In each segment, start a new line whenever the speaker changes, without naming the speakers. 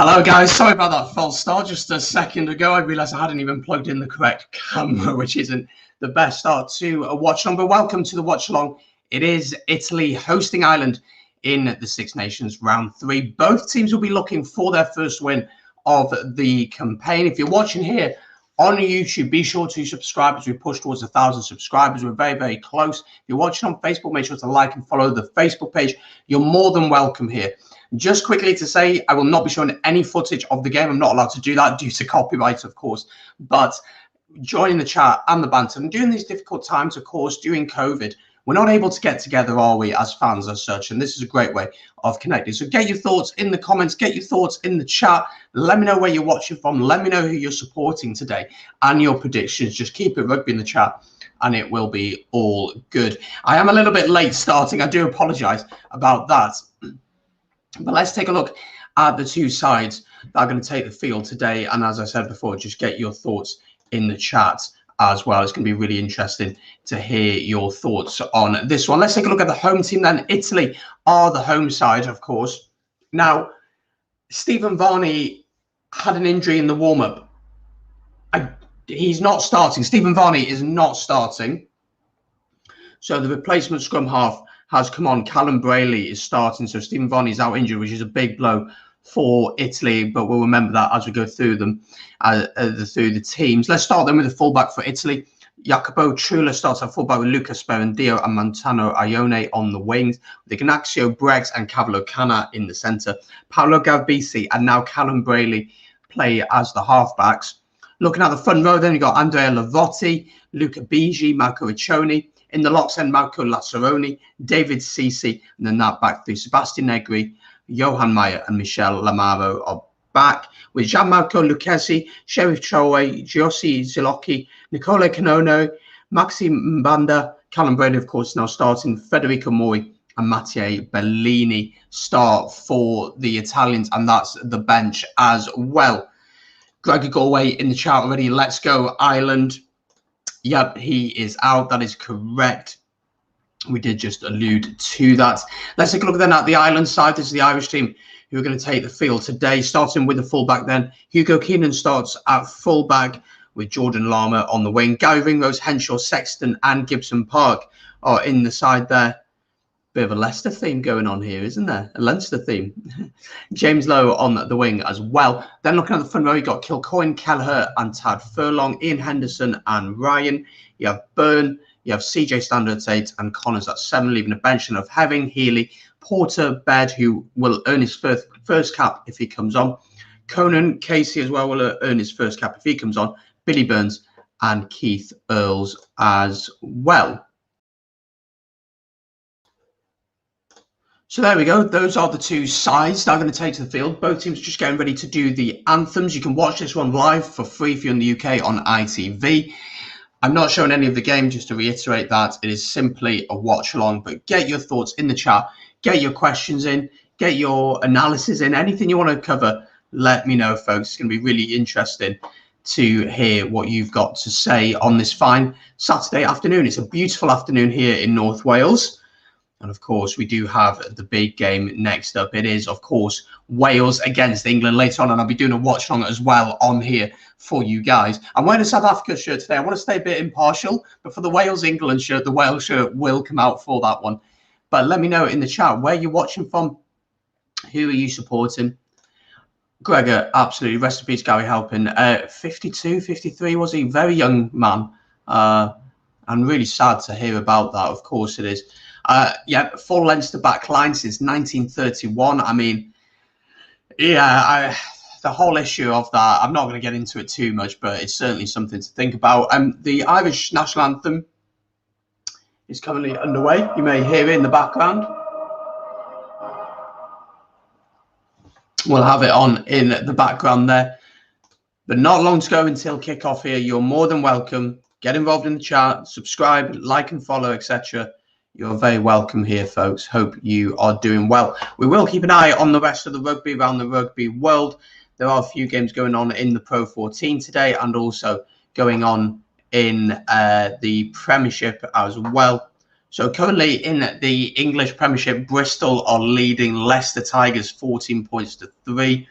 Hello guys, sorry about that false start just a second ago. I realised I hadn't even plugged in the correct camera, which isn't the best start to a watch along, but welcome to the watch along. It is Italy hosting Ireland in the Six Nations round 3. Both teams will be looking for their first win of the campaign. If you're watching here on YouTube, be sure to subscribe as we push towards 1,000 subscribers. We're very, very close. If you're watching on Facebook, make sure to like and follow the Facebook page. You're more than welcome here. Just quickly to say, I will not be showing any footage of the game. I'm not allowed to do that due to copyright, of course. But joining the chat and the banter, and during these difficult times, of course, during COVID, we're not able to get together, are we, as fans as such? And this is a great way of connecting. So get your thoughts in the comments, get your thoughts in the chat. Let me know where you're watching from. Let me know who you're supporting today and your predictions. Just keep it rugby in the chat and it will be all good. I am a little bit late starting. I do apologize about that. But let's take a look at the two sides that are going to take the field today. And as I said before, just get your thoughts in the chat as well. It's going to be really interesting to hear your thoughts on this one. Let's take a look at the home team then. Italy are the home side, of course. Now, Stephen Varney had an injury in the warm-up. He's not starting. Stephen Varney is not starting. So the replacement scrum half has come on. Callum Brayley is starting. So Stephen Varney is out injured, which is a big blow for Italy, but we'll remember that as we go through them, through the teams. Let's start then with the fullback for Italy. Jacopo Trula starts at fullback with Luca Sperandio and Montano Ione on the wings, with Ignacio Brex and Cavalo Cana in the centre. Paolo Galbisi and now Callum Brayley play as the halfbacks. Looking at the front row, then you've got Andrea Lavotti, Luca Bigi, Marco Riccioni. In the locks end, Marco Lazzaroni, David Ceci, and then that back three, Sebastian Negri, Johan Meyer and Michel Lamaro are back, with Gianmarco Lucchesi, Sheriff Troe, Giossi Zilocchi, Nicole Canono, Maxime Mbanda, Callum Brady, of course, now starting, Federico Mori and Mattia Bellini start for the Italians, and that's the bench as well. Gregor Galway in the chat already. Let's go, Ireland. Yep, he is out. That is correct. We did just allude to that. Let's take a look then at the Ireland side. This is the Irish team who are going to take the field today, starting with the fullback then. Hugo Keenan starts at fullback with Jordan Lama on the wing. Gary Ringrose, Henshaw, Sexton and Gibson Park are in the side there. Bit of a Leicester theme going on here, isn't there? A Leinster theme. James Lowe on the wing as well. Then looking at the front row, you've got Kilcoyne, Kelleher and Tad Furlong, Ian Henderson and Ryan. You have Byrne, you have CJ Standard at 8 and Connors at 7, leaving a bench of Herring, Healy, Porter, Baird, who will earn his first cap if he comes on. Conan Casey as well will earn his first cap if he comes on. Billy Burns and Keith Earls as well. So there we go. Those are the two sides that are going to take to the field. Both teams just getting ready to do the anthems. You can watch this one live for free if you're in the UK on ITV. I'm not showing any of the game, just to reiterate that. It is simply a watch along, but get your thoughts in the chat. Get your questions in. Get your analysis in. Anything you want to cover, let me know, folks. It's going to be really interesting to hear what you've got to say on this fine Saturday afternoon. It's a beautiful afternoon here in North Wales. And of course, we do have the big game next up. It is, of course, Wales against England later on. And I'll be doing a watch along as well on here for you guys. I'm wearing a South Africa shirt today. I want to stay a bit impartial, but for the Wales-England shirt, the Wales shirt will come out for that one. But let me know in the chat where you're watching from. Who are you supporting? Gregor, absolutely. Rest in peace, Gary Halpin. 52, 53 was he? Very young man. And really sad to hear about that. Of course it is. Yeah, full Leinster back line since 1931. I mean, yeah, the whole issue of that, I'm not going to get into it too much, but it's certainly something to think about. The Irish national anthem is currently underway. You may hear it in the background. We'll have it on in the background there. But not long to go until kickoff here. You're more than welcome. Get involved in the chat, subscribe, like and follow, etc. You're very welcome here, folks. Hope you are doing well. We will keep an eye on the rest of the rugby around the rugby world. There are a few games going on in the Pro 14 today and also going on in the Premiership as well. So currently in the English Premiership, Bristol are leading Leicester Tigers 14 points to 3.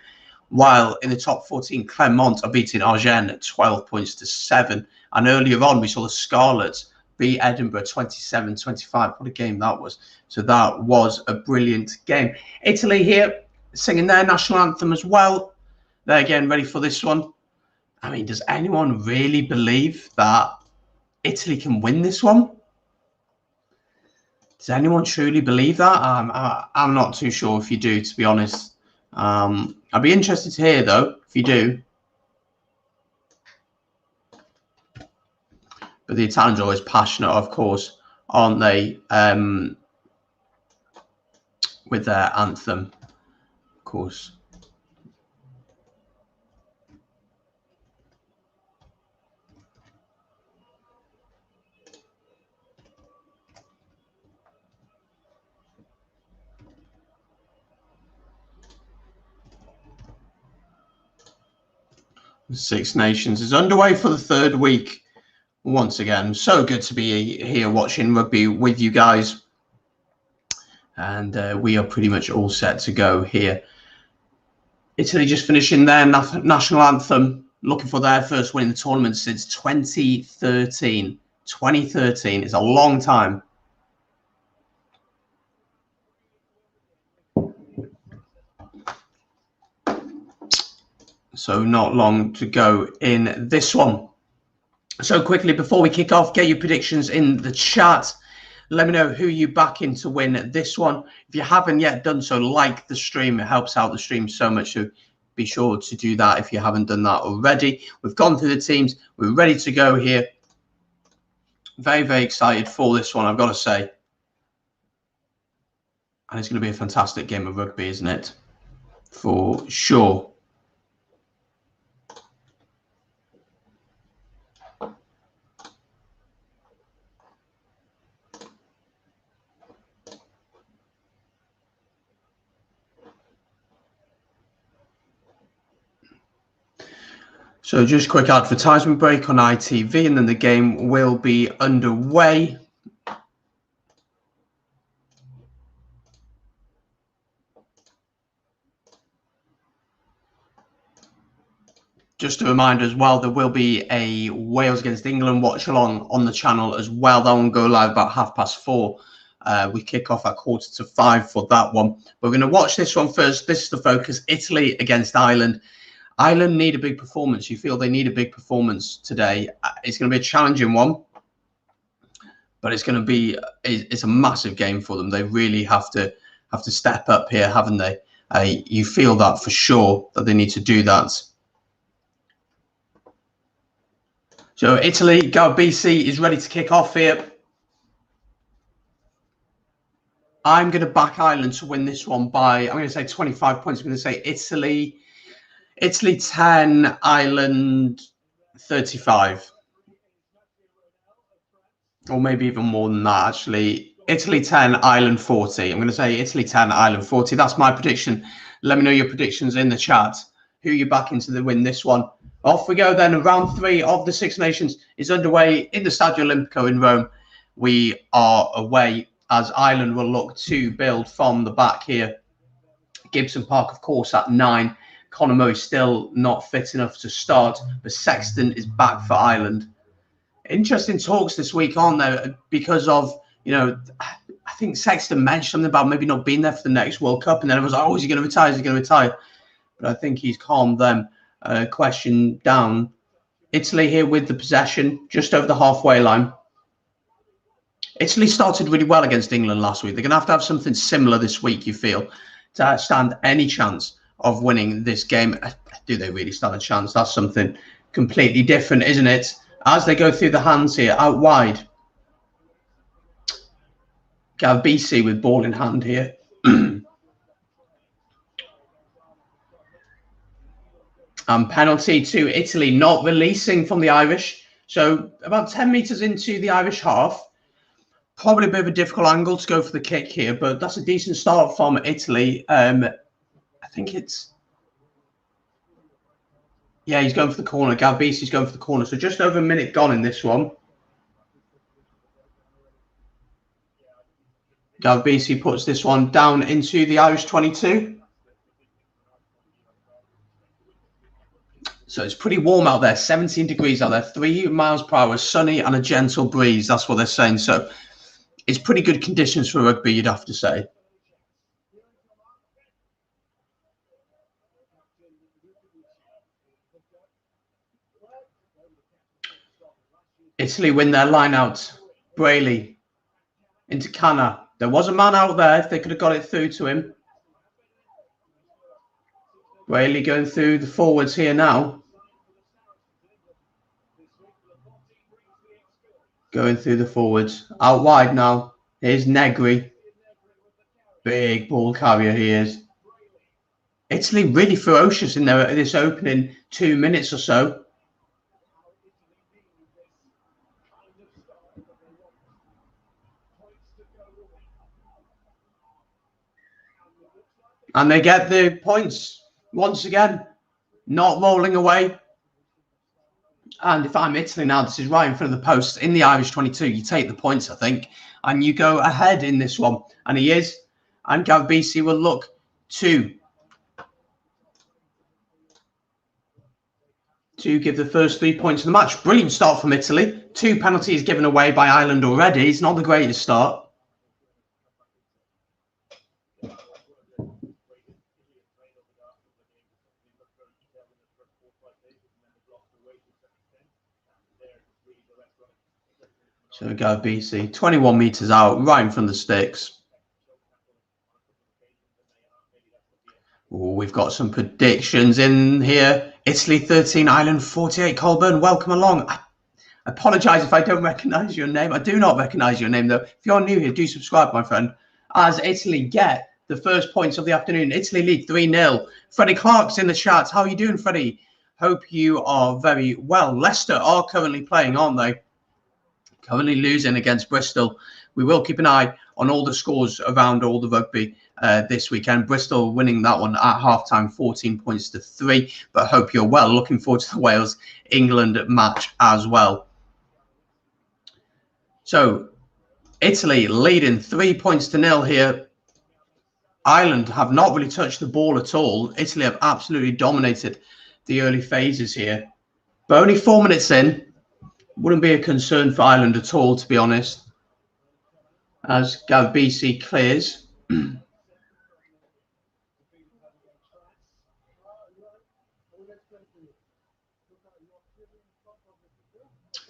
while in the top 14, Clermont are beating Agen 12 points to 7. And earlier on, we saw the Scarlets beat Edinburgh 27-25. What a game that was. So that was a brilliant game. Italy here singing their national anthem as well. They're getting ready for this one. I mean, does anyone really believe that Italy can win this one? Does anyone truly believe that? I'm not too sure if you do, to be honest. I'd be interested to hear, though, if you do. But the Italians are always passionate, of course, aren't they? With their anthem, of course. The Six Nations is underway for the third week. Once again, so good to be here watching rugby with you guys. And we are pretty much all set to go here. Italy just finishing their national anthem, looking for their first win in the tournament since 2013. 2013 is a long time. So not long to go in this one. So quickly, before we kick off, get your predictions in the chat. Let me know who you back in to win this one. If you haven't yet done so, like the stream. It helps out the stream so much. So be sure to do that if you haven't done that already. We've gone through the teams. We're ready to go here. Very, very excited for this one, I've got to say. And it's going to be a fantastic game of rugby, isn't it? For sure. So just quick advertisement break on ITV and then the game will be underway. Just a reminder as well, there will be a Wales against England watch along on the channel as well. That one will go live about 4:30. We kick off at 4:45 for that one. We're going to watch this one first. This is the focus. Italy against Ireland. Ireland need a big performance. You feel they need a big performance today. It's going to be a challenging one, but it's going to be it's a massive game for them. They really have to step up here, haven't they? You feel that for sure that they need to do that. So Italy, Garbisi is ready to kick off here. I'm going to back Ireland to win this one by, I'm going to say 25 points. I'm going to say Italy 10, Ireland 35. Or maybe even more than that, actually. Italy 10, Ireland 40. I'm going to say Italy 10, Ireland 40. That's my prediction. Let me know your predictions in the chat. Who you backing to win this one? Off we go then. Round 3 of the Six Nations is underway in the Stadio Olimpico in Rome. We are away as Ireland will look to build from the back here. Gibson Park, of course, at 9. Conor Murray still not fit enough to start, but Sexton is back for Ireland. Interesting talks this week, aren't there? Because of, you know, I think Sexton mentioned something about maybe not being there for the next World Cup, and then it was like, oh, is he going to retire? Is he going to retire? But I think he's calmed them question down. Italy here with the possession, just over the halfway line. Italy started really well against England last week. They're going to have something similar this week, you feel, to stand any chance of winning this game. Do they really stand a chance? That's something completely different, isn't it? As they go through the hands here, out wide. Garbisi with ball in hand here. And penalty to Italy, not releasing from the Irish. So about 10 metres into the Irish half. Probably a bit of a difficult angle to go for the kick here, but that's a decent start from Italy. I think it's... Yeah, he's going for the corner. Garbisi's going for the corner. So just over a minute gone in this one. Garbisi puts this one down into the Irish 22. So it's pretty warm out there, 17 degrees out there, 3 miles per hour, sunny and a gentle breeze. That's what they're saying. So it's pretty good conditions for rugby, you'd have to say. Italy win their line out. Brayley into Canna. There was a man out there if they could have got it through to him. Brayley going through the forwards here now. Going through the forwards. Out wide now. Here's Negri. Big ball carrier he is. Italy really ferocious in this opening 2 minutes or so. And they get the points once again, not rolling away. And if I'm Italy now, this is right in front of the post in the Irish 22. You take the points, I think, and you go ahead in this one. And he is. And Gavbisi will look to give the first 3 points of the match. Brilliant start from Italy. 2 penalties given away by Ireland already. It's not the greatest start. So we go BC, 21 metres out, right in front of the sticks. Ooh, we've got some predictions in here. Italy 13, Ireland 48. Colburn, welcome along. I apologise if I don't recognise your name. I do not recognise your name, though. If you're new here, do subscribe, my friend. As Italy get the first points of the afternoon. Italy lead 3-0. Freddie Clark's in the chat. How are you doing, Freddie? Hope you are very well. Leicester are currently playing, aren't they? Currently losing against Bristol. We will keep an eye on all the scores around all the rugby this weekend. Bristol winning that one at halftime, 14 points to 3. But hope you're well. Looking forward to the Wales-England match as well. So Italy leading 3 points to 0 here. Ireland have not really touched the ball at all. Italy have absolutely dominated the early phases here. But only 4 minutes in. Wouldn't be a concern for Ireland at all, to be honest. As Gavbisi clears. I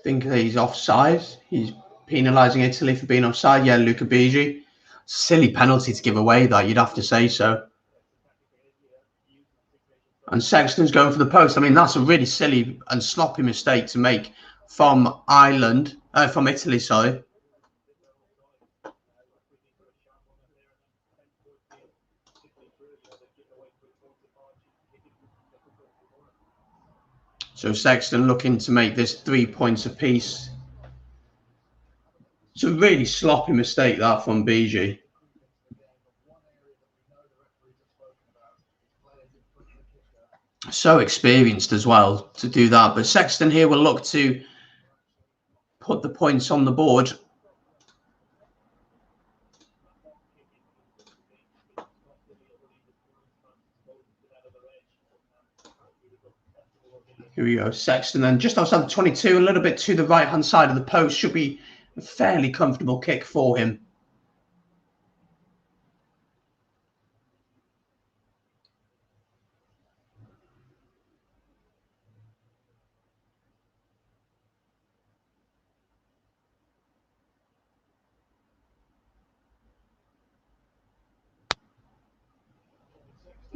think he's offside. He's penalising Italy for being offside. Yeah, Luca Bigi. Silly penalty to give away that, you'd have to say so. And Sexton's going for the post. I mean, that's a really silly and sloppy mistake to make from Italy, sorry. So Sexton looking to make this 3 points apiece. It's a really sloppy mistake that from Bigi. So experienced as well to do that. But Sexton here will look to put the points on the board. Here we go. Sexton then just outside the 22, a little bit to the right-hand side of the post. Should be a fairly comfortable kick for him.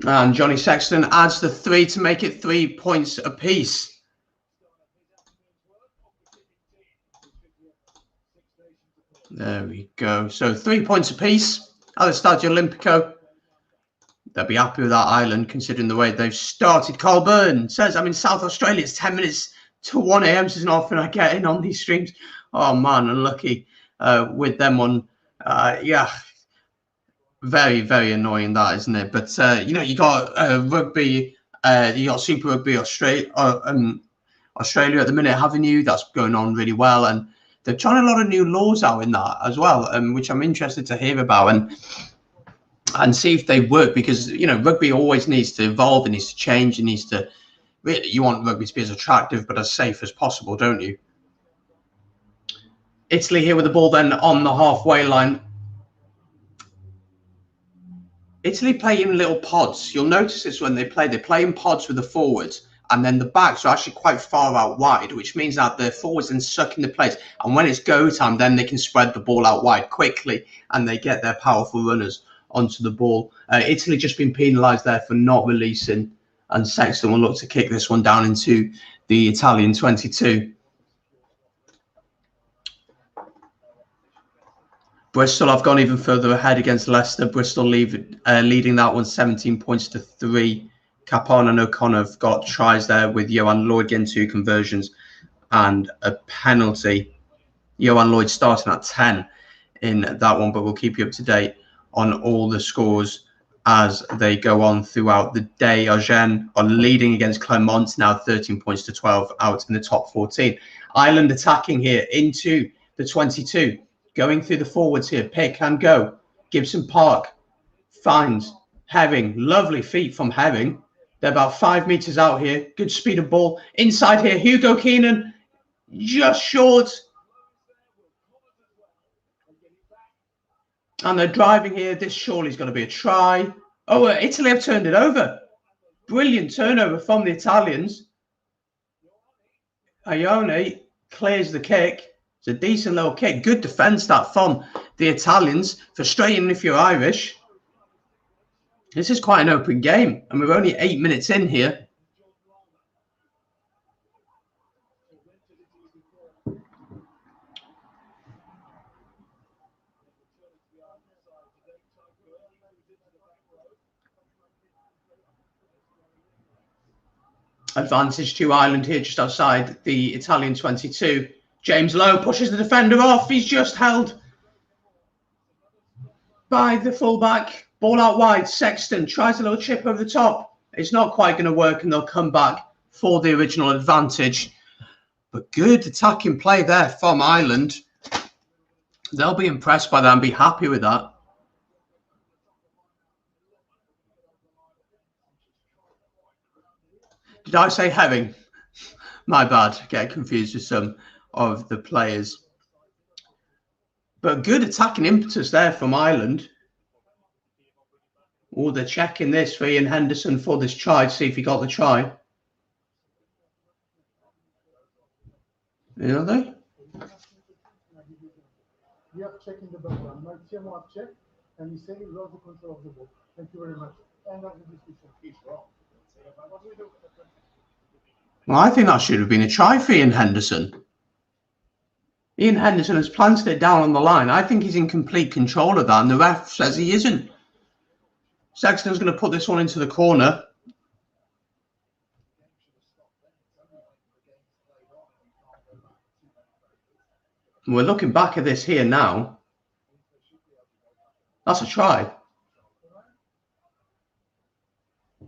And Johnny Sexton adds the 3 to make it 3 points apiece. There we go. So 3 points apiece at the Stadio Olimpico. They'll be happy with that, Ireland, considering the way they've started. Colburn says, I'm in South Australia. It's 10 minutes to 1 a.m. This is not often I get in on these streams. Oh, man, unlucky with them on. Yeah. Very, very annoying, that, isn't it? But, you know, you got rugby, you got Super Rugby Australia at the minute, haven't you? That's going on really well. And they're trying a lot of new laws out in that as well, which I'm interested to hear about and see if they work. Because, you know, rugby always needs to evolve, it needs to change, it needs to Really, you want rugby to be as attractive but as safe as possible, don't you? Italy here with the ball then on the halfway line. Italy play in little pods. You'll notice this when they play in pods with the forwards, and then the backs are actually quite far out wide, which means that the forwards then suck in the place. And when it's go time, then they can spread the ball out wide quickly, and they get their powerful runners onto the ball. Italy just been penalised there for not releasing, and Sexton will look to kick this one down into the Italian 22. Bristol have gone even further ahead against Leicester. Bristol leading that one 17 points to 3. Capon and O'Connor have got tries there, with Johan Lloyd getting 2 conversions and a penalty. Johan Lloyd starting at 10 in that one, but we'll keep you up to date on all the scores as they go on throughout the day. Agen are leading against Clermont, now 13 points to 12, out in the top 14. Ireland attacking here into the 22. Going through the forwards here, pick and go. Gibson Park finds Herring. Lovely feet from Herring. They're about 5 meters out here. Good speed of ball. Inside here, Hugo Keenan just short. And they're driving here. This surely is going to be a try. Oh, Italy have turned it over. Brilliant turnover from the Italians. Ione clears the kick. It's a decent little kick. Good defence that from the Italians. Frustrating if you're Irish. This is quite an open game. And we're only 8 minutes in here. Advantage to Ireland here just outside the Italian 22. James Lowe pushes the defender off. He's just held by the fullback. Ball out wide. Sexton tries a little chip over the top. It's not quite going to work, and they'll come back for the original advantage. But good attacking play there from Ireland. They'll be impressed by that and be happy with that. Did I say Herring? My bad. Get confused with some of the players. But good attacking impetus there from Ireland. Oh, they're checking this for Ian Henderson for this try to see if he got the try. Are they?
We are checking the background. My team have checked, and he said he lost the control of the ball. Thank you very much. End of the discussion. He's wrong.
Well, I think that should have been a try for Ian Henderson. Ian Henderson has planted it down on the line. I think he's in complete control of that, and the ref says he isn't. Sexton's going to put this one into the corner. We're looking back at this here now. That's a try.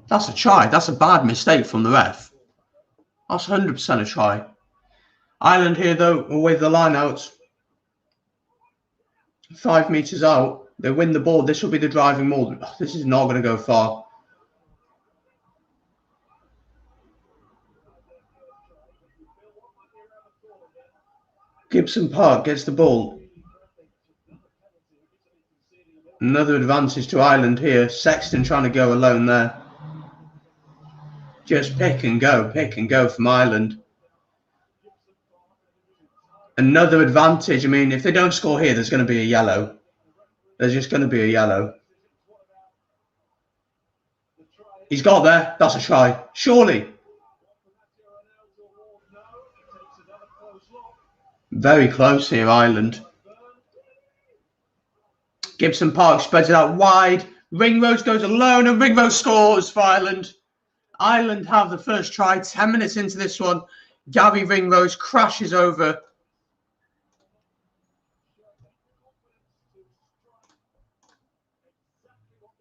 That's a try. That's a bad mistake from the ref. That's 100% a try. Ireland here, though, with the line out. 5 meters out. They win the ball. This will be the driving ball. This is not going to go far. Gibson Park gets the ball. Another advantage to Ireland here. Sexton trying to go alone there. Just pick and go from Ireland. Another advantage. I mean, if they don't score here, there's going to be a yellow. There's just going to be a yellow. He's got there. That's a try. Surely. Very close here, Ireland. Gibson Park spreads it out wide. Ringrose goes alone, and Ringrose scores for Ireland. Ireland have the first try. 10 minutes into this one. Gary Ringrose crashes over.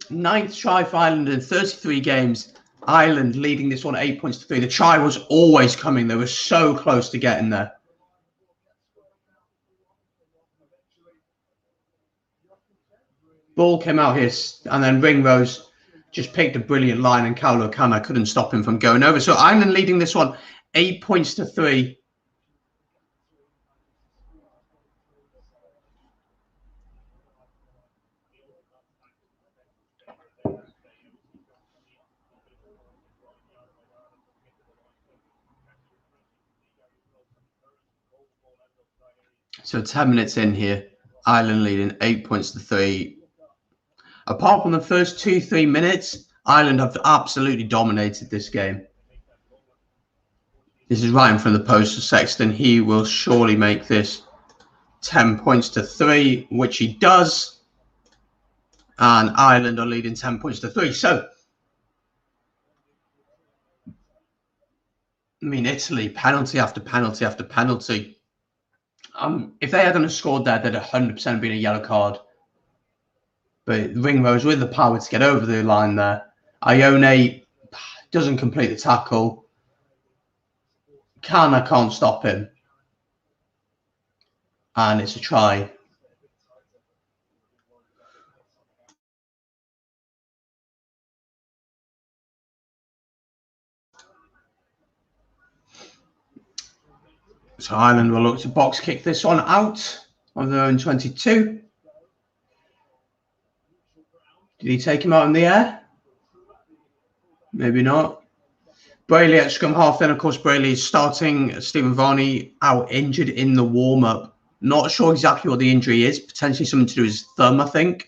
Ninth try for Ireland in 33 games. Ireland leading this one 8 points to 3. The try was always coming. They were so close to getting there. Ball came out here, and then Ringrose just picked a brilliant line, and Kaulo Kana couldn't stop him from going over. So Ireland leading this one 8 points to 3. So 10 minutes in here, Ireland leading 8 points to 3. Apart from the first 2-3 minutes, Ireland have absolutely dominated this game. This is right in front of the post for Sexton. He will surely make this 10 points to 3, which he does. And Ireland are leading 10 points to 3. So, I mean, Italy, penalty after penalty after penalty. If they hadn't scored there, they'd 100% been a yellow card. But Ringrose with the power to get over the line there. Ione doesn't complete the tackle. Kana can't stop him. And it's a try. So Ireland will look to box kick this one out of their own 22. Did he take him out in the air? Maybe not. Brayley at scrum half. Then, of course, Brayley is starting Stephen Varney out injured in the warm-up. Not sure exactly what the injury is. Potentially something to do with his thumb, I think.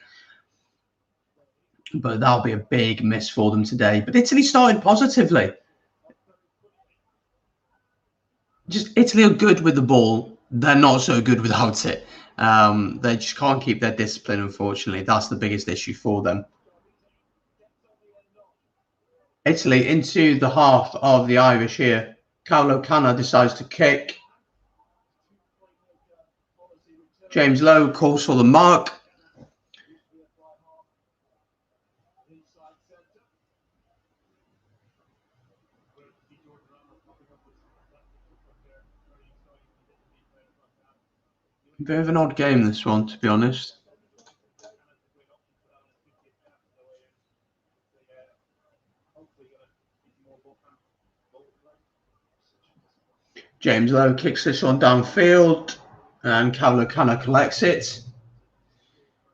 But that'll be a big miss for them today. But Italy started positively. Just Italy are good with the ball. They're not so good without it. They just can't keep their discipline, unfortunately. That's the biggest issue for them. Italy into the half of the Irish here. Kaulo Kana decides to kick. James Lowe calls for the mark. Bit of an odd game, this one, to be honest. James Lowe kicks this one downfield, and Kaulo Kana collects it.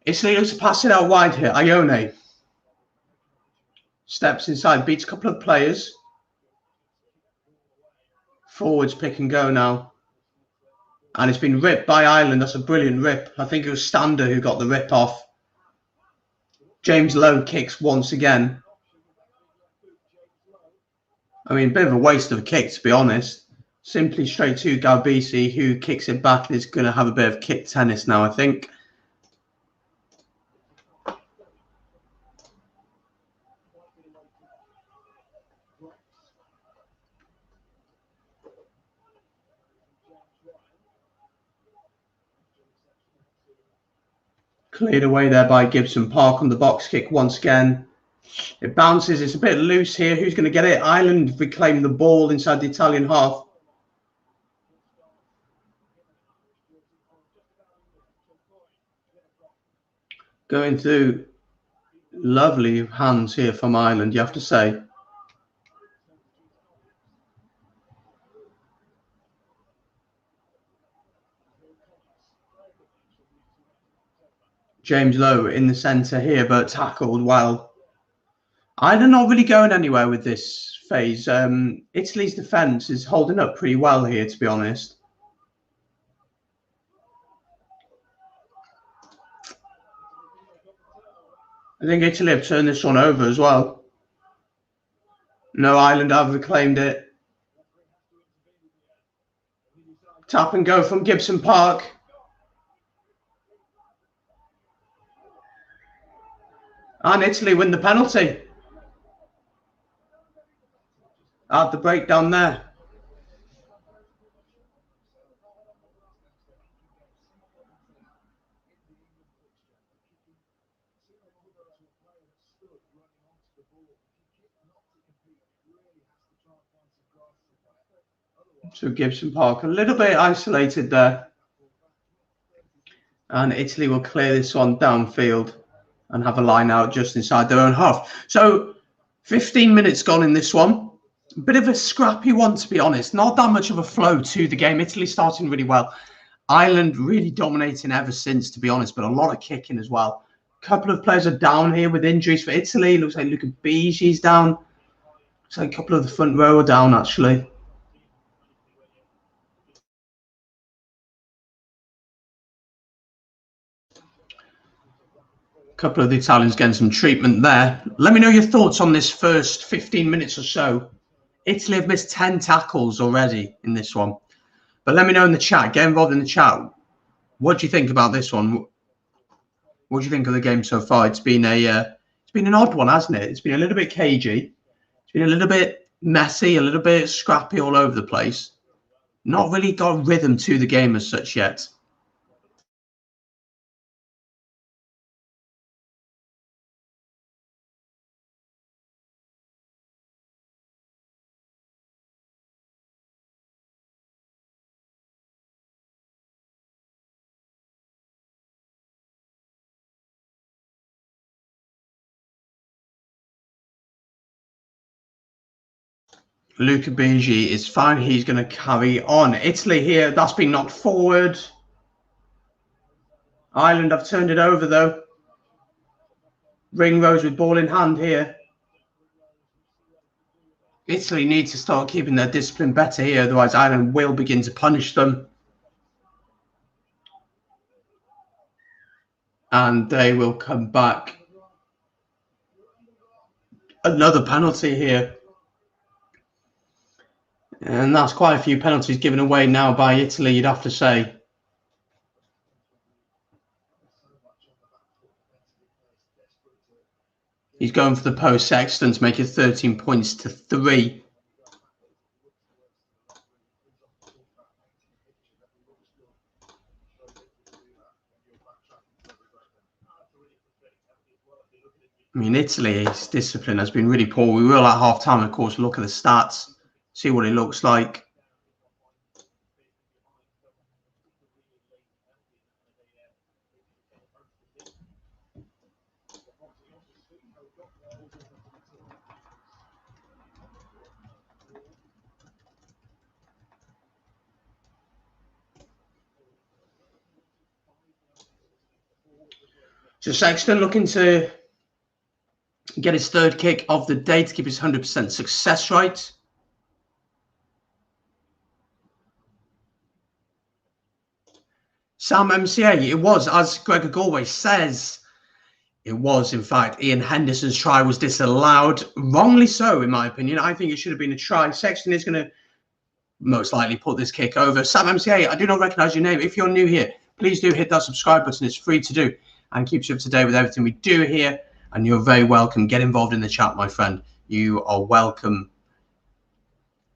Italy looks to pass it out wide here. Ione steps inside, beats a couple of players. Forwards pick and go now. And it's been ripped by Ireland. That's a brilliant rip. I think it was Stander who got the rip off. James Lowe kicks once again. I mean, a bit of a waste of a kick, to be honest. Simply straight to Galbisi, who kicks it back and is going to have a bit of kick tennis now, I think. Cleared away there by Gibson Park on the box kick once again. It bounces. It's a bit loose here. Who's going to get it? Ireland reclaim the ball inside the Italian half. Going through lovely hands here from Ireland, you have to say. James Lowe in the centre here, but tackled well. Ireland not really going anywhere with this phase. Italy's defence is holding up pretty well here, to be honest. I think Italy have turned this one over as well. No, Ireland have reclaimed it. Tap and go from Gibson Park. And Italy win the penalty. At the breakdown there. So Gibson Park a little bit isolated there. And Italy will clear this one downfield. and have a line out just inside their own half. So 15 minutes gone in this one. A bit of a scrappy one, to be honest. Not that much of a flow to the game. Italy starting really well. Ireland really dominating ever since, to be honest, but a lot of kicking as well. A couple of players are down here with injuries for Italy. Looks like RUGBY's down. Looks like a couple of the front row are down, actually. A couple of the Italians getting some treatment there. Let me know your thoughts on this first 15 minutes or so. Italy have missed 10 tackles already in this one. But let me know in the chat. Get involved in the chat. What do you think about this one? What do you think of the game so far? It's been an odd one, hasn't it? It's been a little bit cagey. It's been a little bit messy, a little bit scrappy all over the place. Not really got rhythm to the game as such yet. RUGBY is fine. He's going to carry on. Italy here, that's been knocked forward. Ireland have turned it over, though. Ringrose with ball in hand here. Italy need to start keeping their discipline better here, otherwise Ireland will begin to punish them. And they will come back. Another penalty here. And that's quite a few penalties given away now by Italy, you'd have to say. He's going for the post. Sexton to make it 13 points to 3. I mean, Italy's discipline has been really poor. We will at half time, of course, look at the stats, see what it looks like. So Sexton looking to get his third kick of the day to keep his 100% success rate. Sam MCA, it was, as Gregor Galway says, it was, in fact, Ian Henderson's try was disallowed. Wrongly so, in my opinion. I think it should have been a try. Sexton is going to most likely put this kick over. Sam MCA, I do not recognise your name. If you're new here, please do hit that subscribe button. It's free to do and keeps you up to date with everything we do here. And you're very welcome. Get involved in the chat, my friend. You are welcome.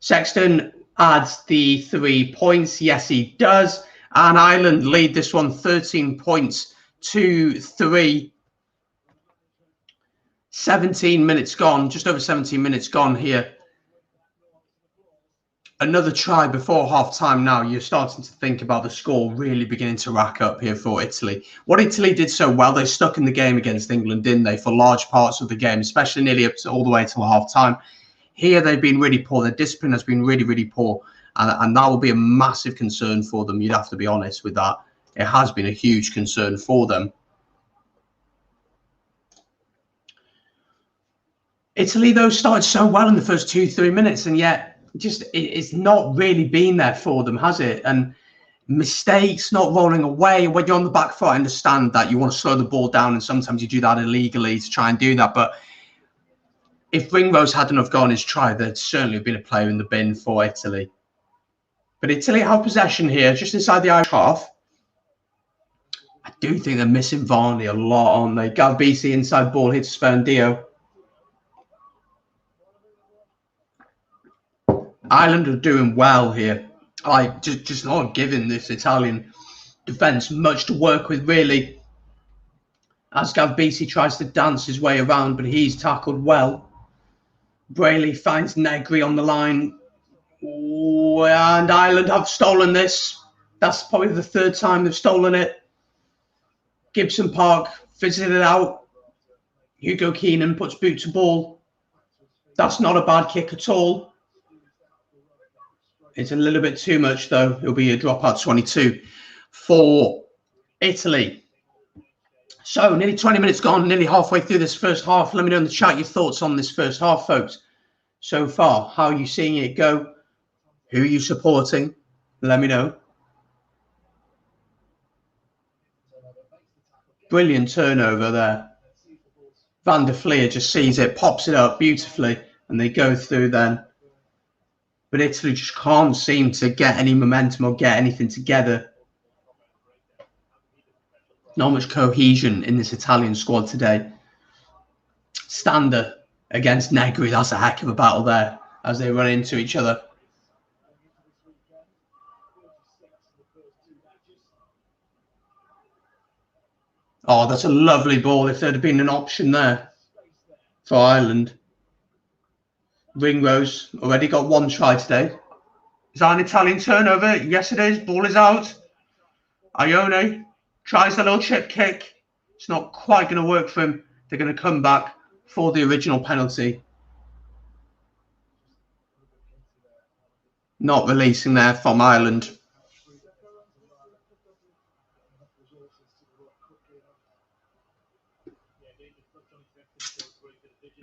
Sexton adds the 3 points. Yes, he does. And Ireland lead this one 13 points to 3. 17 minutes gone, just over 17 minutes gone here. Another try before half-time now. You're starting to think about the score really beginning to rack up here for Italy. What Italy did so well, they stuck in the game against England, didn't they, for large parts of the game, especially nearly up to all the way till half-time. Here, they've been really poor. Their discipline has been really, really poor. And that will be a massive concern for them. You'd have to be honest with that. It has been a huge concern for them. Italy, though, started so well in the first 2-3 minutes, and yet just it's not really been there for them, has it? And mistakes, not rolling away. When you're on the back foot, I understand that you want to slow the ball down, and sometimes you do that illegally to try and do that. But if Ringrose hadn't have gone his try, there'd certainly have been a player in the bin for Italy. But Italy have possession here, just inside the Irish half. I do think they're missing Varney a lot, aren't they? Galbisi inside ball hits Spendio. Ireland are doing well here. Just not giving this Italian defence much to work with, really. As Galbisi tries to dance his way around, but he's tackled well. Brayley finds Negri on the line. Ooh, and Ireland have stolen this. That's probably the third time they've stolen it. Gibson Park visited it out. Hugo Keenan puts boot to ball. That's not a bad kick at all. It's a little bit too much, though. It'll be a dropout 22 for Italy. So, nearly 20 minutes gone, nearly halfway through this first half. Let me know in the chat your thoughts on this first half, folks. So far, how are you seeing it go? Who are you supporting? Let me know. Brilliant turnover there. Van der Fleer just sees it, pops it up beautifully, and they go through then. But Italy just can't seem to get any momentum or get anything together. Not much cohesion in this Italian squad today. Stander against Negri, that's a heck of a battle there as they run into each other. Oh, that's a lovely ball if there'd have been an option there for Ireland. Ringrose already got one try today. Is that an Italian turnover? Yes, it is. Ball is out. Ione tries the little chip kick. It's not quite going to work for him. They're going to come back for the original penalty. Not releasing there from Ireland.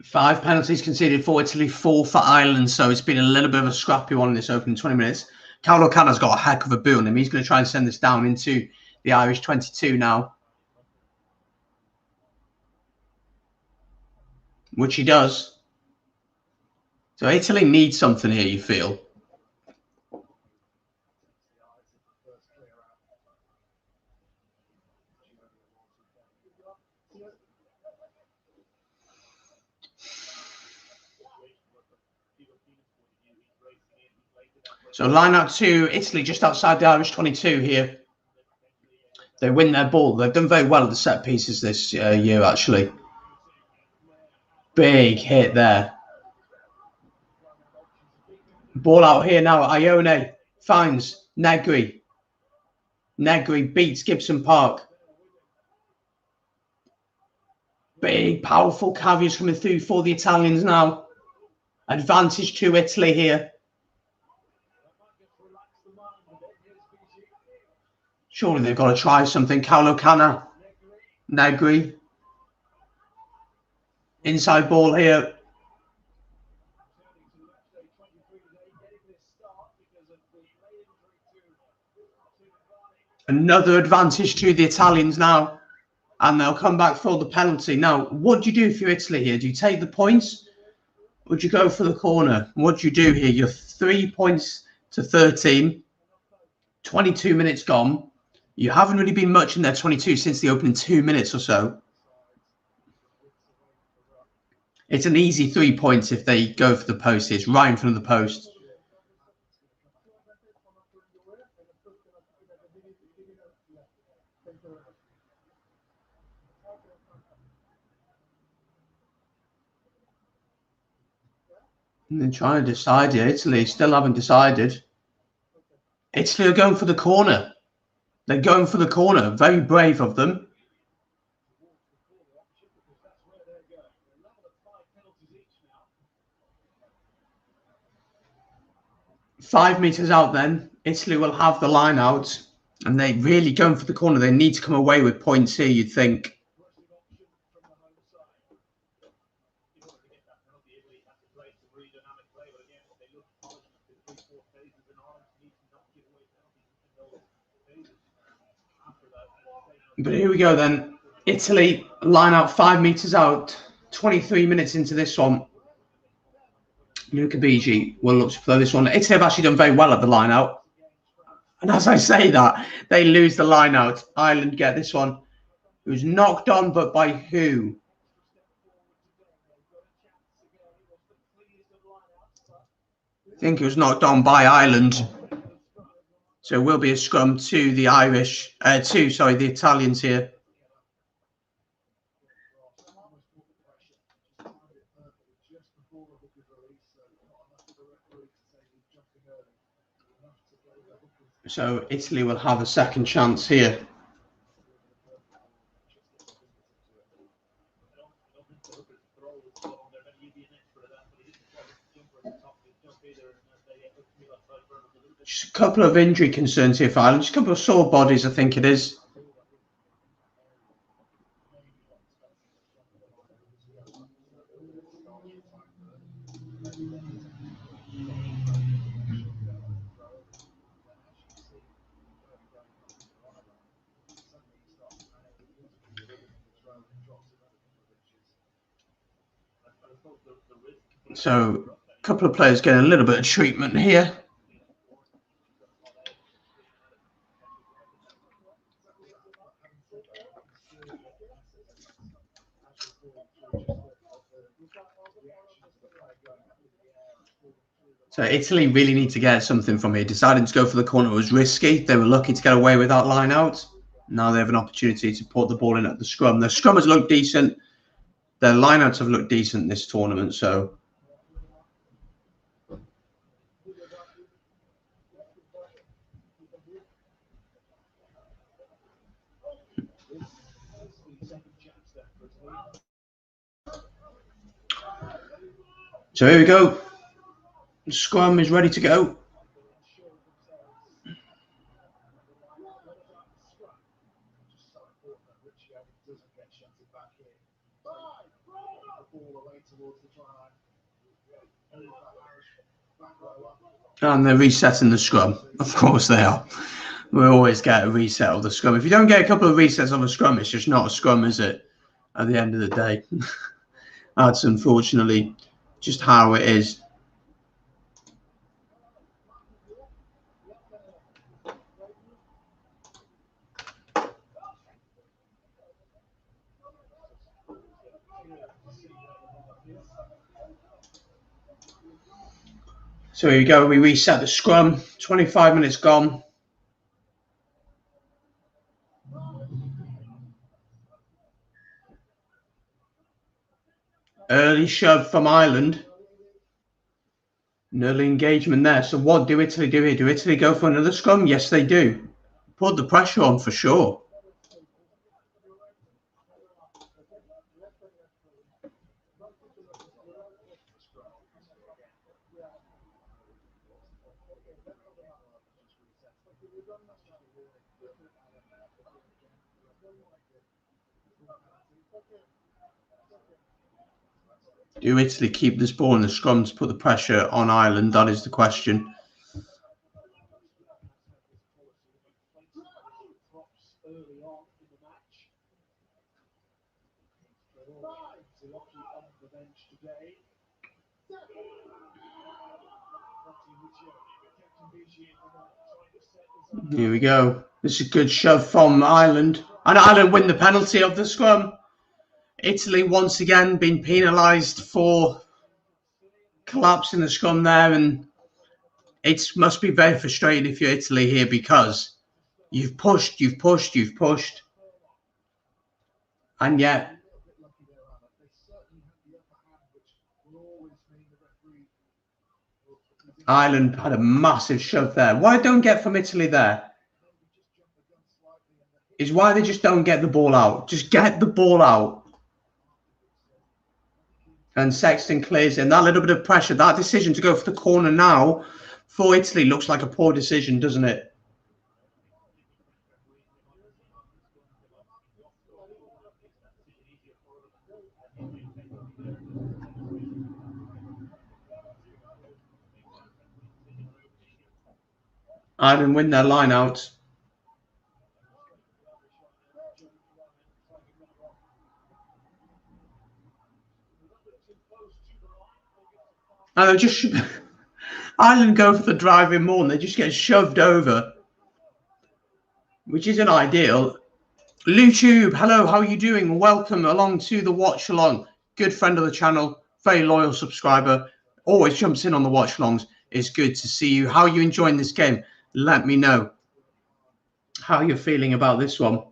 Five penalties conceded for Italy, 4 for Ireland. So it's been a little bit of a scrappy one in this opening 20 minutes. Carlo Canna's got a heck of a boot on him. He's going to try and send this down into the Irish 22 now. Which he does. So Italy needs something here, you feel? So line out to Italy just outside the Irish 22 here. They win their ball. They've done very well at the set pieces this year, actually. Big hit there. Ball out here now. Ione finds Negri. Negri beats Gibson Park. Big, powerful caviars coming through for the Italians now. Advantage to Italy here. Surely they've got to try something. Carlo Canna. Negri. Inside ball here. Another advantage to the Italians now. And they'll come back for the penalty. Now, what do you do if you're Italy here? Do you take the points? Or do you go for the corner? What do you do here? You're 3 points to 13. 22 minutes gone. You haven't really been much in there 22 since the opening 2 minutes or so. It's an easy 3 points if they go for the post. It's right in front of the post. And they're trying to decide here. Italy still haven't decided. Italy are going for the corner. They're going for the corner. Very brave of them. Five meters out then. Italy will have the line out. And they're really going for the corner. They need to come away with points here, you'd think. But here we go then. Italy line out 5 meters out. 23 minutes into this one. Luca Bigi will look to throw this one. Italy have actually done very well at the line out. And as I say that, they lose the line out. Ireland get this one. It was knocked on, but by who? I think it was knocked on by Ireland. So it will be a scrum to the Irish, the Italians here. So Italy will have a second chance here. Just a couple of injury concerns here for Ireland. Just a couple of sore bodies, I think it is. So a couple of players getting a little bit of treatment here. So Italy really need to get something from here. Deciding to go for the corner was risky. They were lucky to get away with that line out. Now they have an opportunity to put the ball in at the scrum. The scrum has looked decent. Their lineouts have looked decent this tournament. So here we go. The scrum is ready to go. And they're resetting the scrum. Of course they are. We always get a reset of the scrum. If you don't get a couple of resets on a scrum, it's just not a scrum, is it? At the end of the day. That's unfortunately just how it is. So here we go. We reset the scrum. 25 minutes gone. Early shove from Ireland. Early engagement there. So what do Italy do here? Do Italy go for another scrum? Yes, they do. Put the pressure on for sure. Do Italy keep this ball in the scrum to put the pressure on Ireland? That is the question. Here we go. This is a good shove from Ireland. And Ireland win the penalty of the scrum. Italy once again being penalised for collapsing the scrum there. And it must be very frustrating if you're Italy here because you've pushed. And yet Ireland had a massive shove there. What I don't get from Italy there is why they just don't get the ball out. Just get the ball out. And Sexton clears in. That little bit of pressure, that decision to go for the corner now for Italy looks like a poor decision, doesn't it? Ireland win their line out. And they just Ireland go for the driving more and they just get shoved over, which isn't ideal. YouTube, hello, how are you doing? Welcome along to the watch along. Good friend of the channel, very loyal subscriber, always jumps in on the watch alongs. It's good to see you. How are you enjoying this game? Let me know how you're feeling about this one.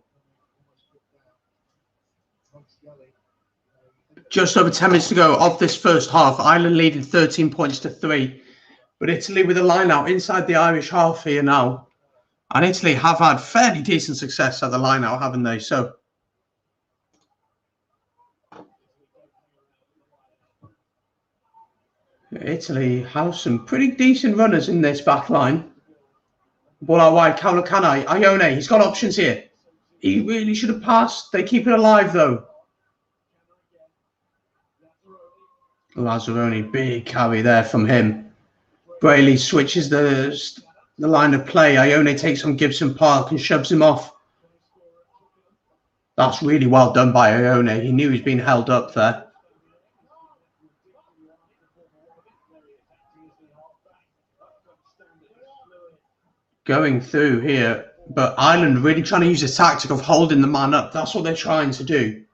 Just over 10 minutes to go of this first half. Ireland leading 13 points to 3. But Italy with a line out inside the Irish half here now. And Italy have had fairly decent success at the line out, haven't they? So Italy have some pretty decent runners in this back line. Ball out wide. Kaulakana. Ione. He's got options here. He really should have passed. They keep it alive, though. Lazzaroni. Big carry there from him. Brayley switches the line of play. Ione takes on Gibson Park and shoves him off. That's really well done by Ione. He knew he's been held up there. Going through here, but Ireland really trying to use a tactic of holding the man up. That's what they're trying to do.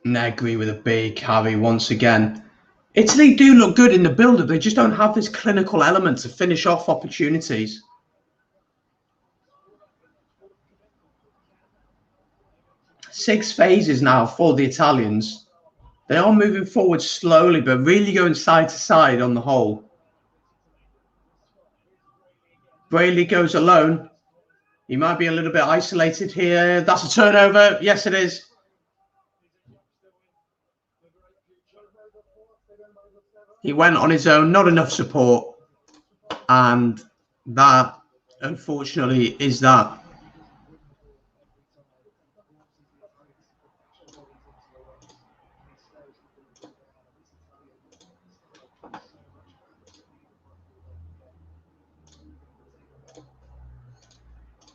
Negri with a big carry once again. Italy do look good in the build-up. They just don't have this clinical element to finish off opportunities. Six phases now for the Italians. They are moving forward slowly, but really going side to side on the whole. Brayley goes alone. He might be a little bit isolated here. That's a turnover. Yes, it is. He went on his own, not enough support. And that, unfortunately, is that.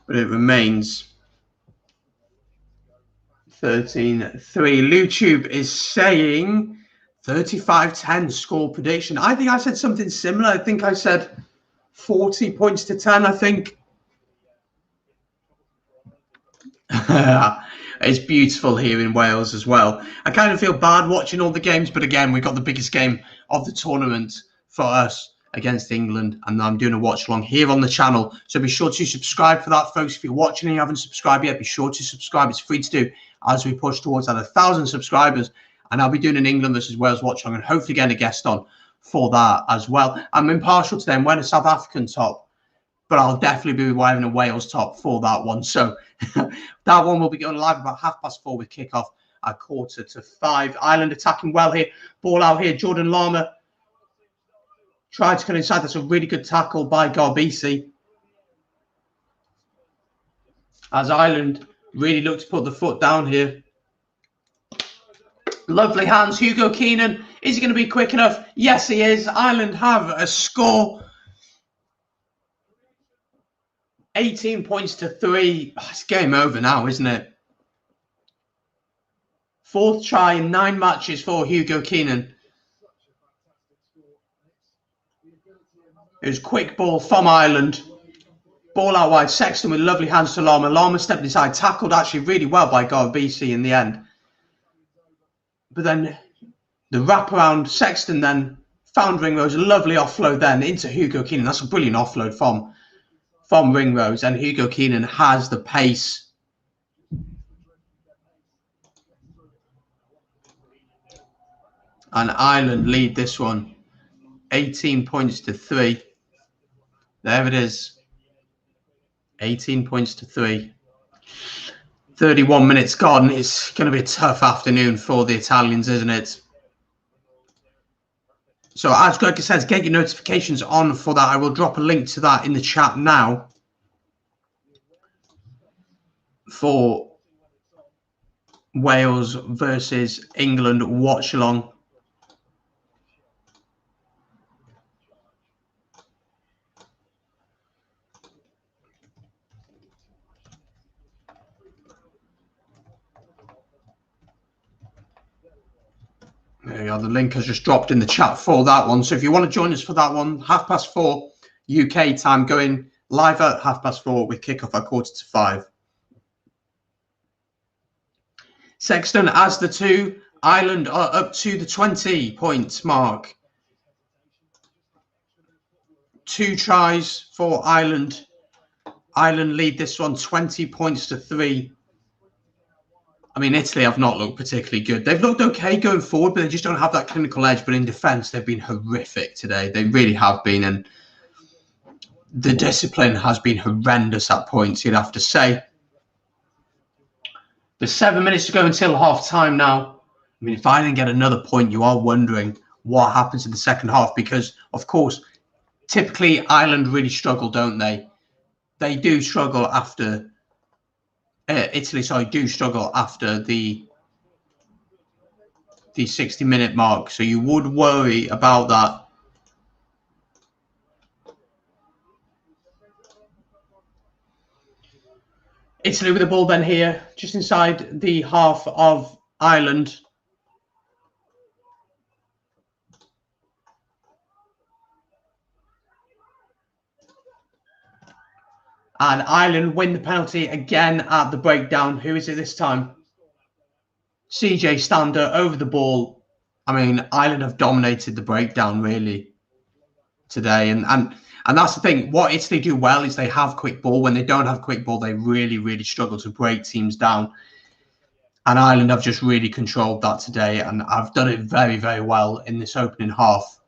But it remains 13-3. LuTube is saying 35-10 score prediction. I think I said something similar. I think I said 40 points to 10, I think. It's beautiful here in Wales as well. I kind of feel bad watching all the games, but again, we've got the biggest game of the tournament for us against England, and I'm doing a watch along here on the channel, so be sure to subscribe for that, folks. If you're watching and you haven't subscribed yet, be sure to subscribe. It's free to do as we push towards that 1,000 subscribers, and I'll be doing an England versus Wales watch along and hopefully getting a guest on for that as well. I'm impartial today. I'm wearing a South African top, but I'll definitely be wearing a Wales top for that one. So that one will be going live about 4:30 with kickoff at 4:45. Ireland attacking well here. Ball out here. Jordan Lama tried to cut inside. That's a really good tackle by Garbisi. As Ireland really look to put the foot down here. Lovely hands. Hugo Keenan. Is he going to be quick enough? Yes, he is. Ireland have a score. 18 points to 3. Oh, it's game over now, isn't it? Fourth try in 9 matches for Hugo Keenan. It was quick ball from Ireland. Ball out wide. Sexton with lovely hands to Lama. Lama stepped inside. Tackled actually really well by Garbisi in the end. But then the wraparound. Sexton then found Ringrose. A lovely offload then into Hugo Keenan. That's a brilliant offload from Ringrose. And Hugo Keenan has the pace. And Ireland lead this one. 18 points to 3. There it is. 18 points to 3. 31 minutes gone. It's going to be a tough afternoon for the Italians, isn't it? So as Greg says, get your notifications on for that. I will drop a link to that in the chat now. For Wales versus England watch along. There you go. The link has just dropped in the chat for that one. So if you want to join us for that one, 4:30 UK time, going live at 4:30 with kickoff at 4:45. Sexton as the 2. Ireland are up to the 20-point mark. 2 tries for Ireland. Ireland lead this one 20 points to 3. I mean, Italy have not looked particularly good. They've looked okay going forward, but they just don't have that clinical edge. But in defence, they've been horrific today. They really have been. And the discipline has been horrendous at points, you'd have to say. There's 7 minutes to go until half-time now. I mean, if I didn't get another point, you are wondering what happens in the second half, because, of course, typically Ireland really struggle, don't they? They do struggle after Italy, sorry, do struggle after the 60-minute mark. So you would worry about that. Italy with the ball then here, just inside the half of Ireland. And Ireland win the penalty again at the breakdown. Who is it this time? CJ Stander over the ball. I mean, Ireland have dominated the breakdown really today. And that's the thing. What Italy do well is they have quick ball. When they don't have quick ball, they really, really struggle to break teams down. And Ireland have just really controlled that today. And I've done it very, very well in this opening half.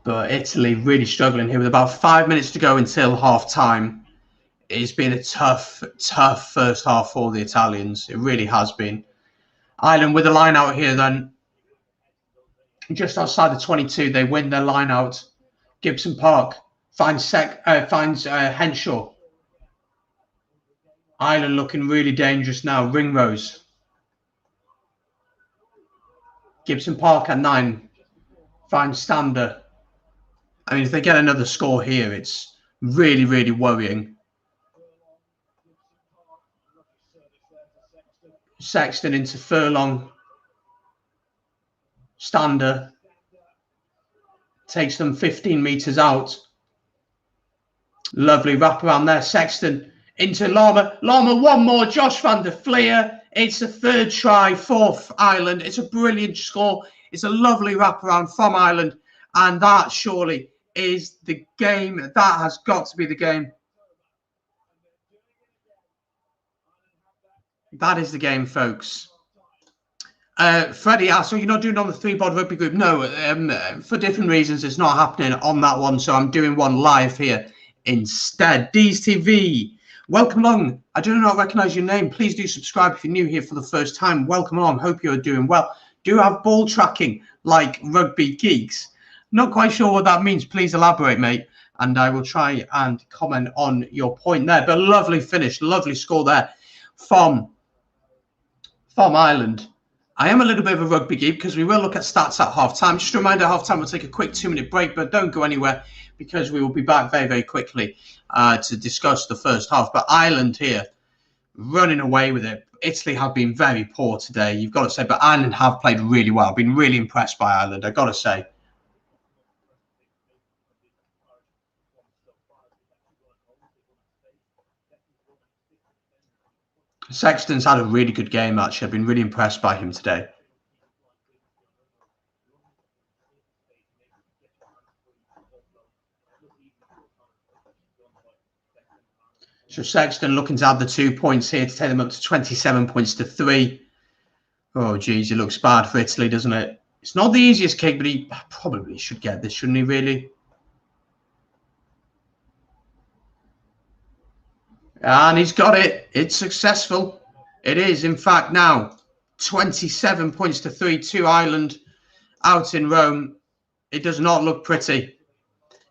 But Italy really struggling here with about 5 minutes to go until half time. It's been a tough, tough first half for the Italians. It really has been. Ireland with a line out here then. Just outside the 22, they win their line out. Gibson Park finds Henshaw. Ireland looking really dangerous now. Ringrose. Gibson Park at 9 finds Stander. I mean, if they get another score here, it's really, really worrying. Sexton into Furlong. Stander takes them 15 metres out. Lovely wrap around there. Sexton into Lama. Lama, one more. Josh van der Fleer. It's a third try for Ireland. It's a brilliant score. It's a lovely wraparound from Ireland. And that surely is the game. That has got to be the game. That is the game, folks. Freddie asked, so you're not doing on the 3-bod rugby group? No, for different reasons, it's not happening on that one. So I'm doing one live here instead. Dees TV, welcome along. I do not recognize your name. Please do subscribe if you're new here for the first time. Welcome along. Hope you're doing well. Do you have ball tracking like Rugby Geeks? Not quite sure what that means. Please elaborate, mate. And I will try and comment on your point there. But lovely finish, lovely score there from Ireland. I am a little bit of a rugby geek because we will look at stats at half-time. Just a reminder, half-time we'll take a quick 2-minute break, but don't go anywhere because we will be back very, very quickly to discuss the first half. But Ireland here running away with it. Italy have been very poor today, you've got to say, but Ireland have played really well. I've been really impressed by Ireland, I've got to say. Sexton's had a really good game, actually. I've been really impressed by him today. So Sexton looking to add the 2 points here to take them up to 27 points to 3. Oh, geez, it looks bad for Italy, doesn't it? It's not the easiest kick, but he probably should get this, shouldn't he, really? And he's got it. It's successful. It is, in fact, now 27 points to 3 to Ireland out in Rome. It does not look pretty.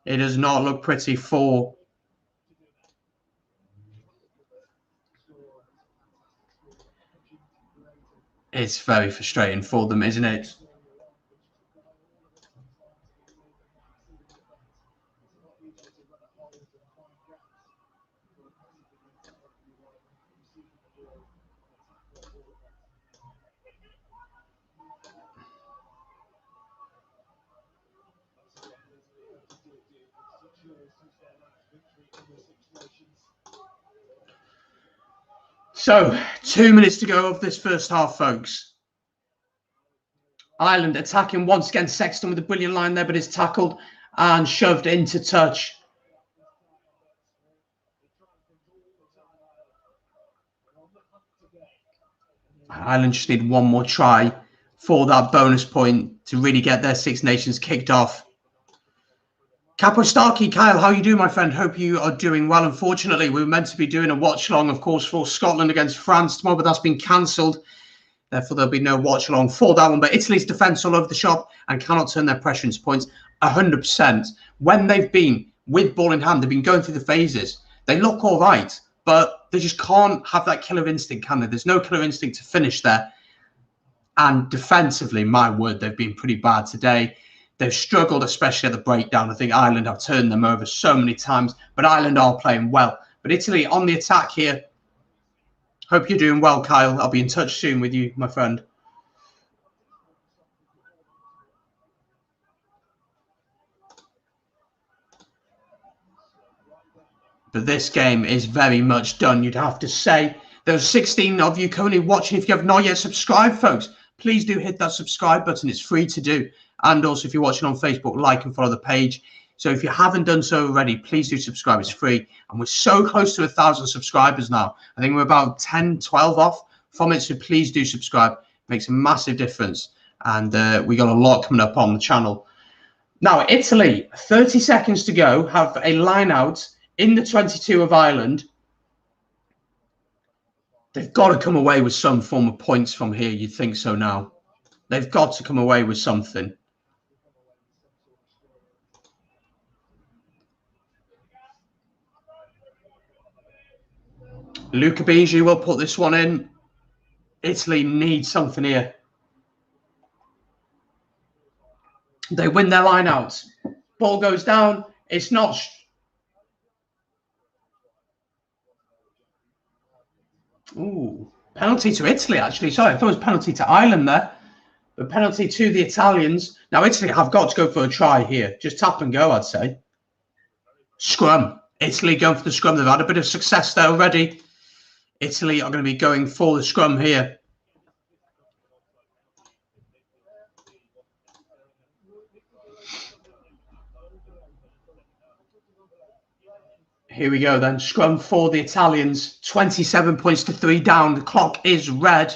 It does not look pretty for it's very frustrating for them, isn't it? So, 2 minutes to go of this first half, folks. Ireland attacking once again. Sexton with a brilliant line there, but is tackled and shoved into touch. Ireland just need one more try for that bonus point to really get their Six Nations kicked off. Capo Starkey, Kyle, how you doing, my friend? Hope you are doing well. Unfortunately, we were meant to be doing a watch-along, of course, for Scotland against France tomorrow, but that's been cancelled. Therefore, there'll be no watch-along for that one. But Italy's defence all over the shop and cannot turn their pressure into points 100%. When they've been with ball in hand, they've been going through the phases. They look all right, but they just can't have that killer instinct, can they? There's no killer instinct to finish there. And defensively, my word, they've been pretty bad today. They've struggled, especially at the breakdown. I think Ireland have turned them over so many times, but Ireland are playing well. But Italy on the attack here. Hope you're doing well, Kyle. I'll be in touch soon with you, my friend. But this game is very much done, you'd have to say. There's 16 of you currently watching. If you have not yet subscribed, folks, please do hit that subscribe button. It's free to do. And also, if you're watching on Facebook, like and follow the page. So if you haven't done so already, please do subscribe. It's free. And we're so close to 1,000 subscribers now. I think we're about 10, 12 off from it. So please do subscribe. It makes a massive difference. And we got a lot coming up on the channel. Now, Italy, 30 seconds to go, have a line out in the 22 of Ireland. They've got to come away with some form of points from here. You'd think so now. They've got to come away with something. Luca Bigi will put this one in. Italy needs something here. They win their line out. Ball goes down. It's not. Ooh, penalty to Italy, actually. Sorry, I thought it was penalty to Ireland there. But penalty to the Italians. Now, Italy have got to go for a try here. Just tap and go, I'd say. Scrum. Italy going for the scrum. They've had a bit of success there already. Italy are going to be going for the scrum here. Here we go then. Scrum for the Italians. 27 points to 3 down. The clock is red.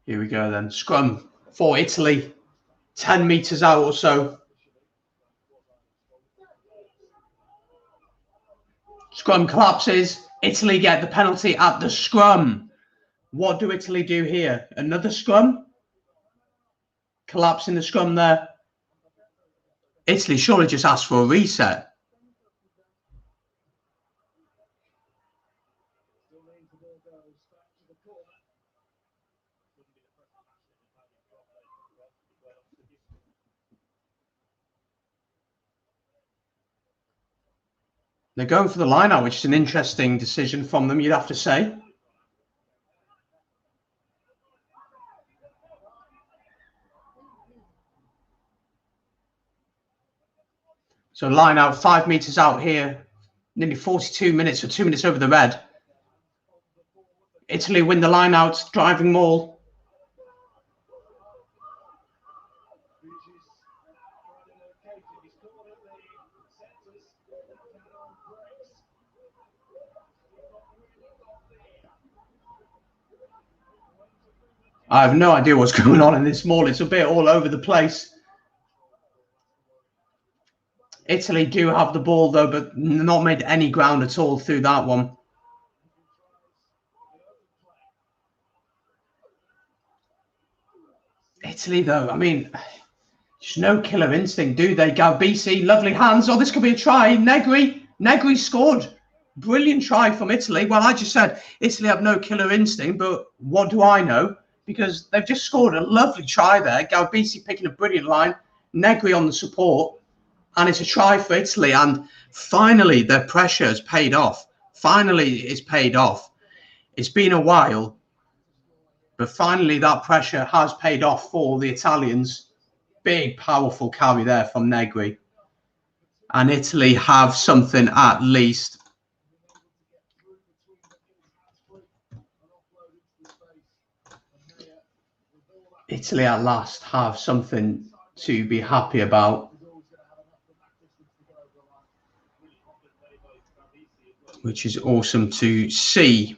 Here we go then. Scrum for Italy. 10 metres out or so. Scrum collapses. Italy get the penalty at the scrum. What do Italy do here? Another scrum? Collapsing the scrum there. Italy surely just asked for a reset. They're going for the line out, which is an interesting decision from them, you'd have to say. So line out 5 metres out here. Nearly 42 minutes or 2 minutes over the red. Italy win the line out, driving maul. I have no idea what's going on in this maul. It's a bit all over the place. Italy do have the ball, though, but not made any ground at all through that one. Italy, though, I mean, just no killer instinct, do they? Galbisi, lovely hands. Oh, this could be a try. Negri scored. Brilliant try from Italy. Well, I just said Italy have no killer instinct, but what do I know? Because they've just scored a lovely try there. Galbisi picking a brilliant line. Negri on the support. And it's a try for Italy. And finally, their pressure has paid off. Finally, it's paid off. It's been a while. But finally, that pressure has paid off for the Italians. Big, powerful carry there from Negri. And Italy have something at least. Italy at last have something to be happy about, which is awesome to see.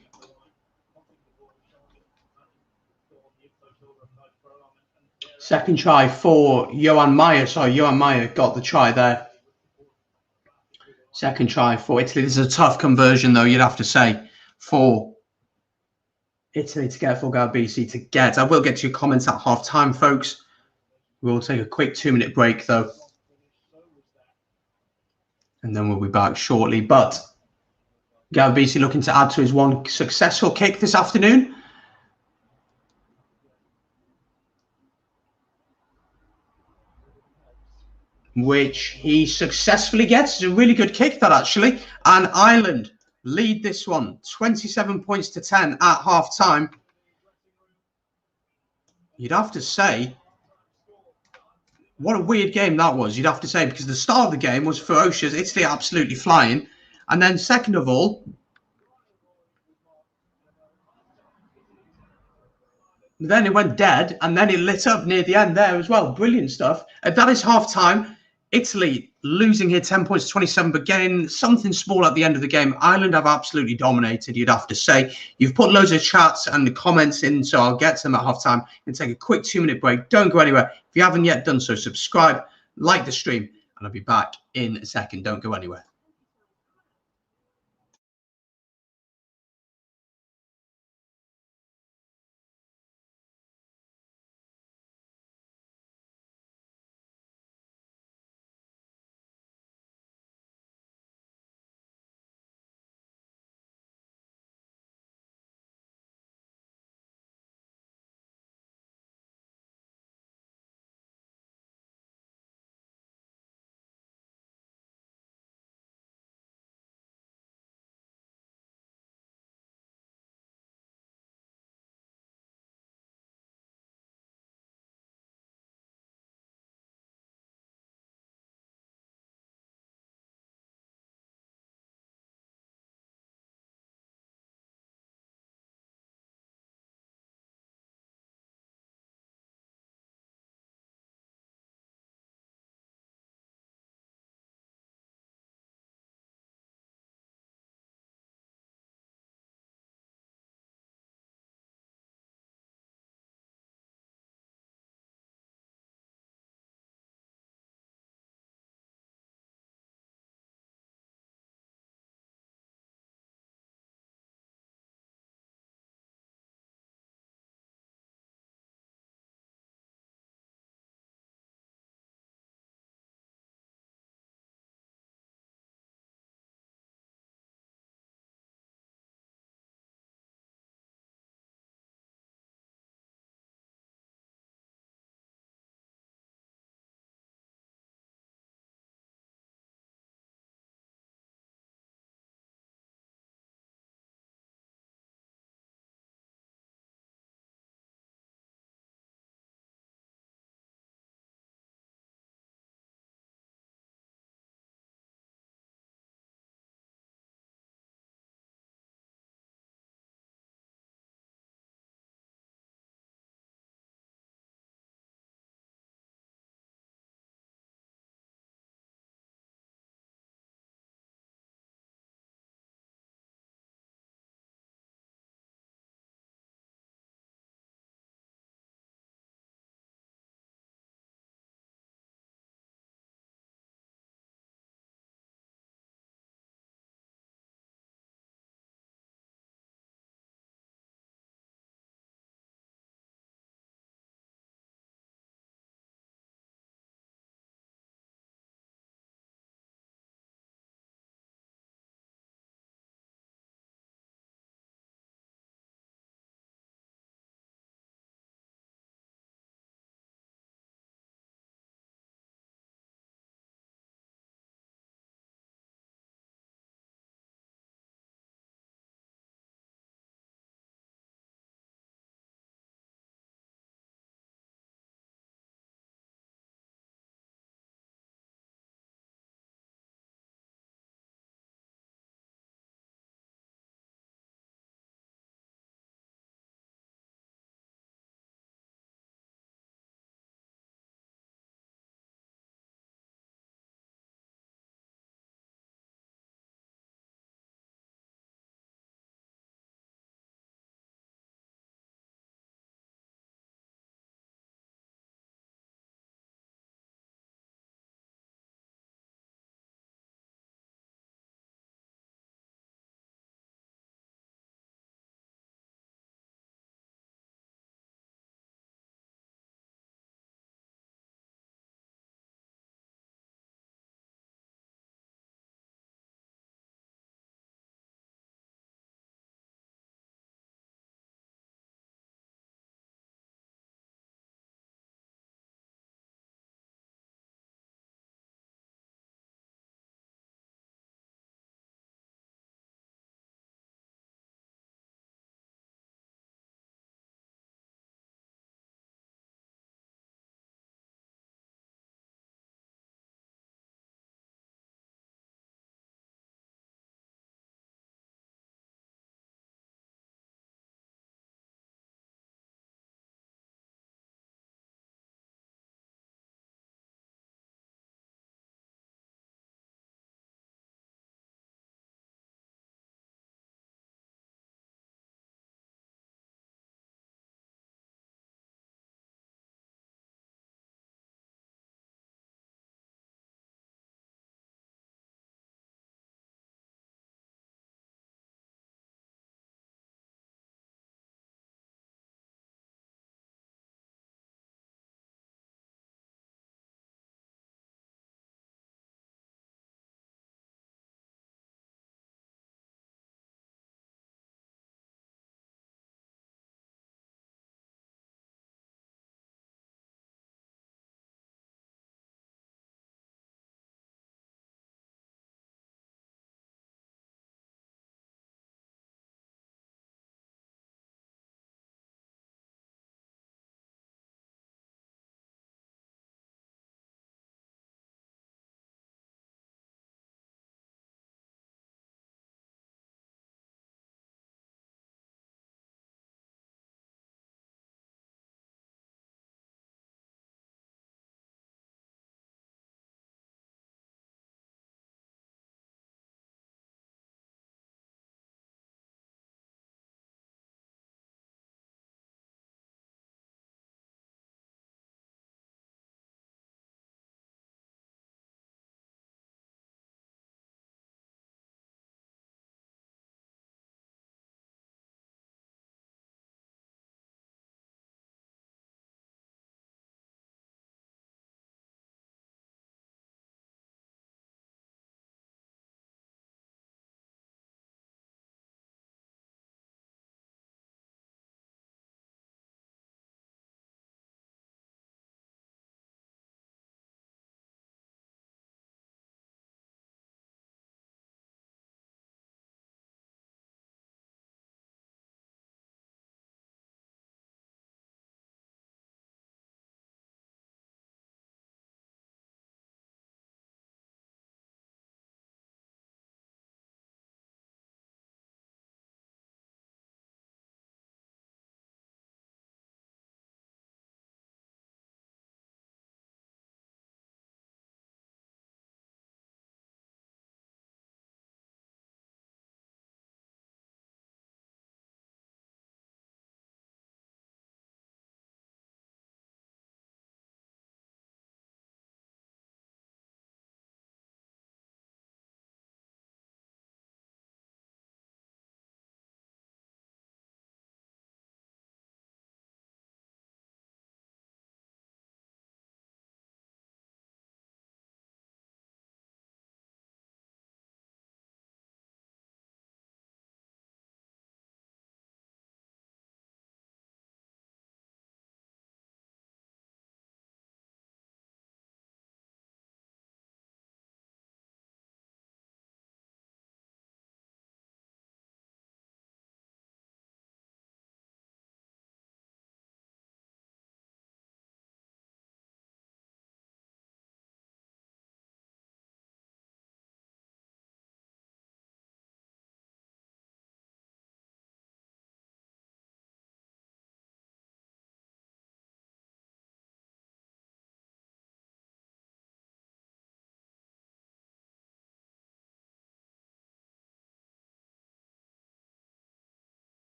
Second try for Johan Meyer. Sorry, Johan Meyer got the try there. Second try for Italy. This is a tough conversion, though, you'd have to say, for Italy to get, for Garbisi to get. I will get to your comments at half time, folks. We'll take a quick 2-minute break, though. And then we'll be back shortly. But Garbisi looking to add to his one successful kick this afternoon. Which he successfully gets. It's a really good kick, that, actually. And Ireland lead this one 27 points to 10 at half time. You'd have to say, what a weird game that was, you'd have to say, because the start of the game was ferocious. Italy absolutely flying. And then second of all, then it went dead, and then it lit up near the end there as well. Brilliant stuff. That is half time. Italy losing here 10 points to 27, but getting something small at the end of the game. Ireland have absolutely dominated, you'd have to say. You've put loads of chats and the comments in, so I'll get to them at half time and take a quick 2-minute break. Don't go anywhere. If you haven't yet done so, subscribe, like the stream, and I'll be back in a second. Don't go anywhere.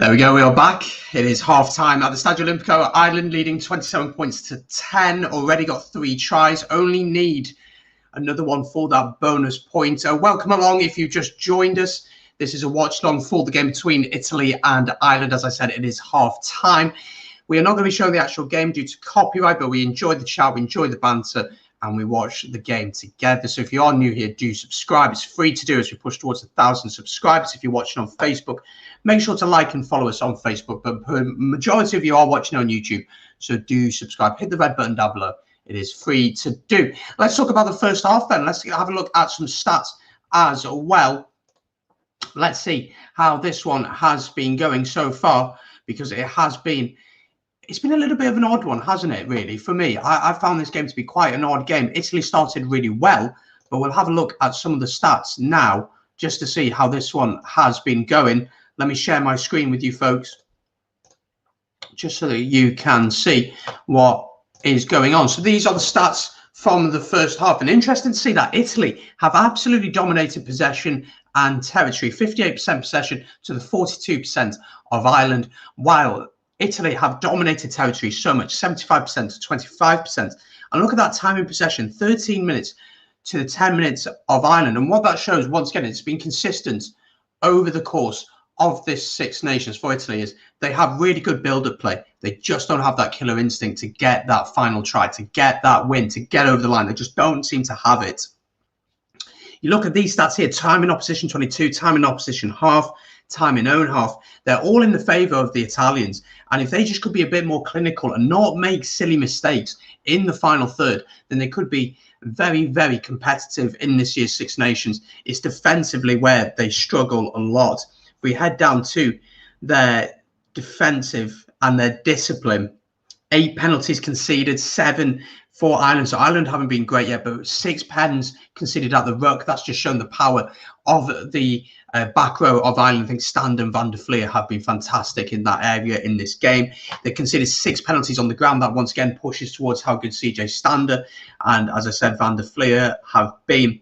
There we go, we are back. It is half time at the Stadio Olimpico. Ireland leading 27 points to 10. Already got 3 tries. Only need another one for that bonus point. Welcome along if you just joined us. This is a watch long for the game between Italy and Ireland. As I said, it is half time. We are not going to be showing the actual game due to copyright, but we enjoy the chat, we enjoy the banter, and we watch the game together. So if you are new here, do subscribe. It's free to do as we push towards 1,000 subscribers. If you're watching on Facebook, make sure to like and follow us on Facebook. But the majority of you are watching on YouTube, so do subscribe. Hit the red button down below. It is free to do. Let's talk about the first half then. Let's have a look at some stats as well. Let's see how this one has been going so far, because it's been a little bit of an odd one, hasn't it, really, for me? I found this game to be quite an odd game. Italy started really well, but we'll have a look at some of the stats now just to see how this one has been going. Let me share my screen with you folks, just so that you can see what is going on. So these are the stats from the first half, and interesting to see that Italy have absolutely dominated possession and territory, 58% possession to the 42% of Ireland, while Italy have dominated territory so much, 75% to 25%. And look at that time in possession, 13 minutes to the 10 minutes of Ireland. And what that shows, once again, it's been consistent over the course of this Six Nations for Italy, is they have really good build-up play. They just don't have that killer instinct to get that final try, to get that win, to get over the line. They just don't seem to have it. You look at these stats here, time in opposition 22, time in opposition half, time in own half. They're all in the favour of the Italians. And if they just could be a bit more clinical and not make silly mistakes in the final third, then they could be very, very competitive in this year's Six Nations. It's defensively where they struggle a lot. If we head down to their defensive and their discipline, 8 penalties conceded, 7 for Ireland. So Ireland haven't been great yet, but 6 pens conceded at the ruck. That's just shown the power of the back row of Ireland. I think Stand and Van der Fleer have been fantastic in that area in this game. They conceded 6 penalties on the ground. That once again pushes towards how good CJ Stander and, as I said, Van der Fleer have been.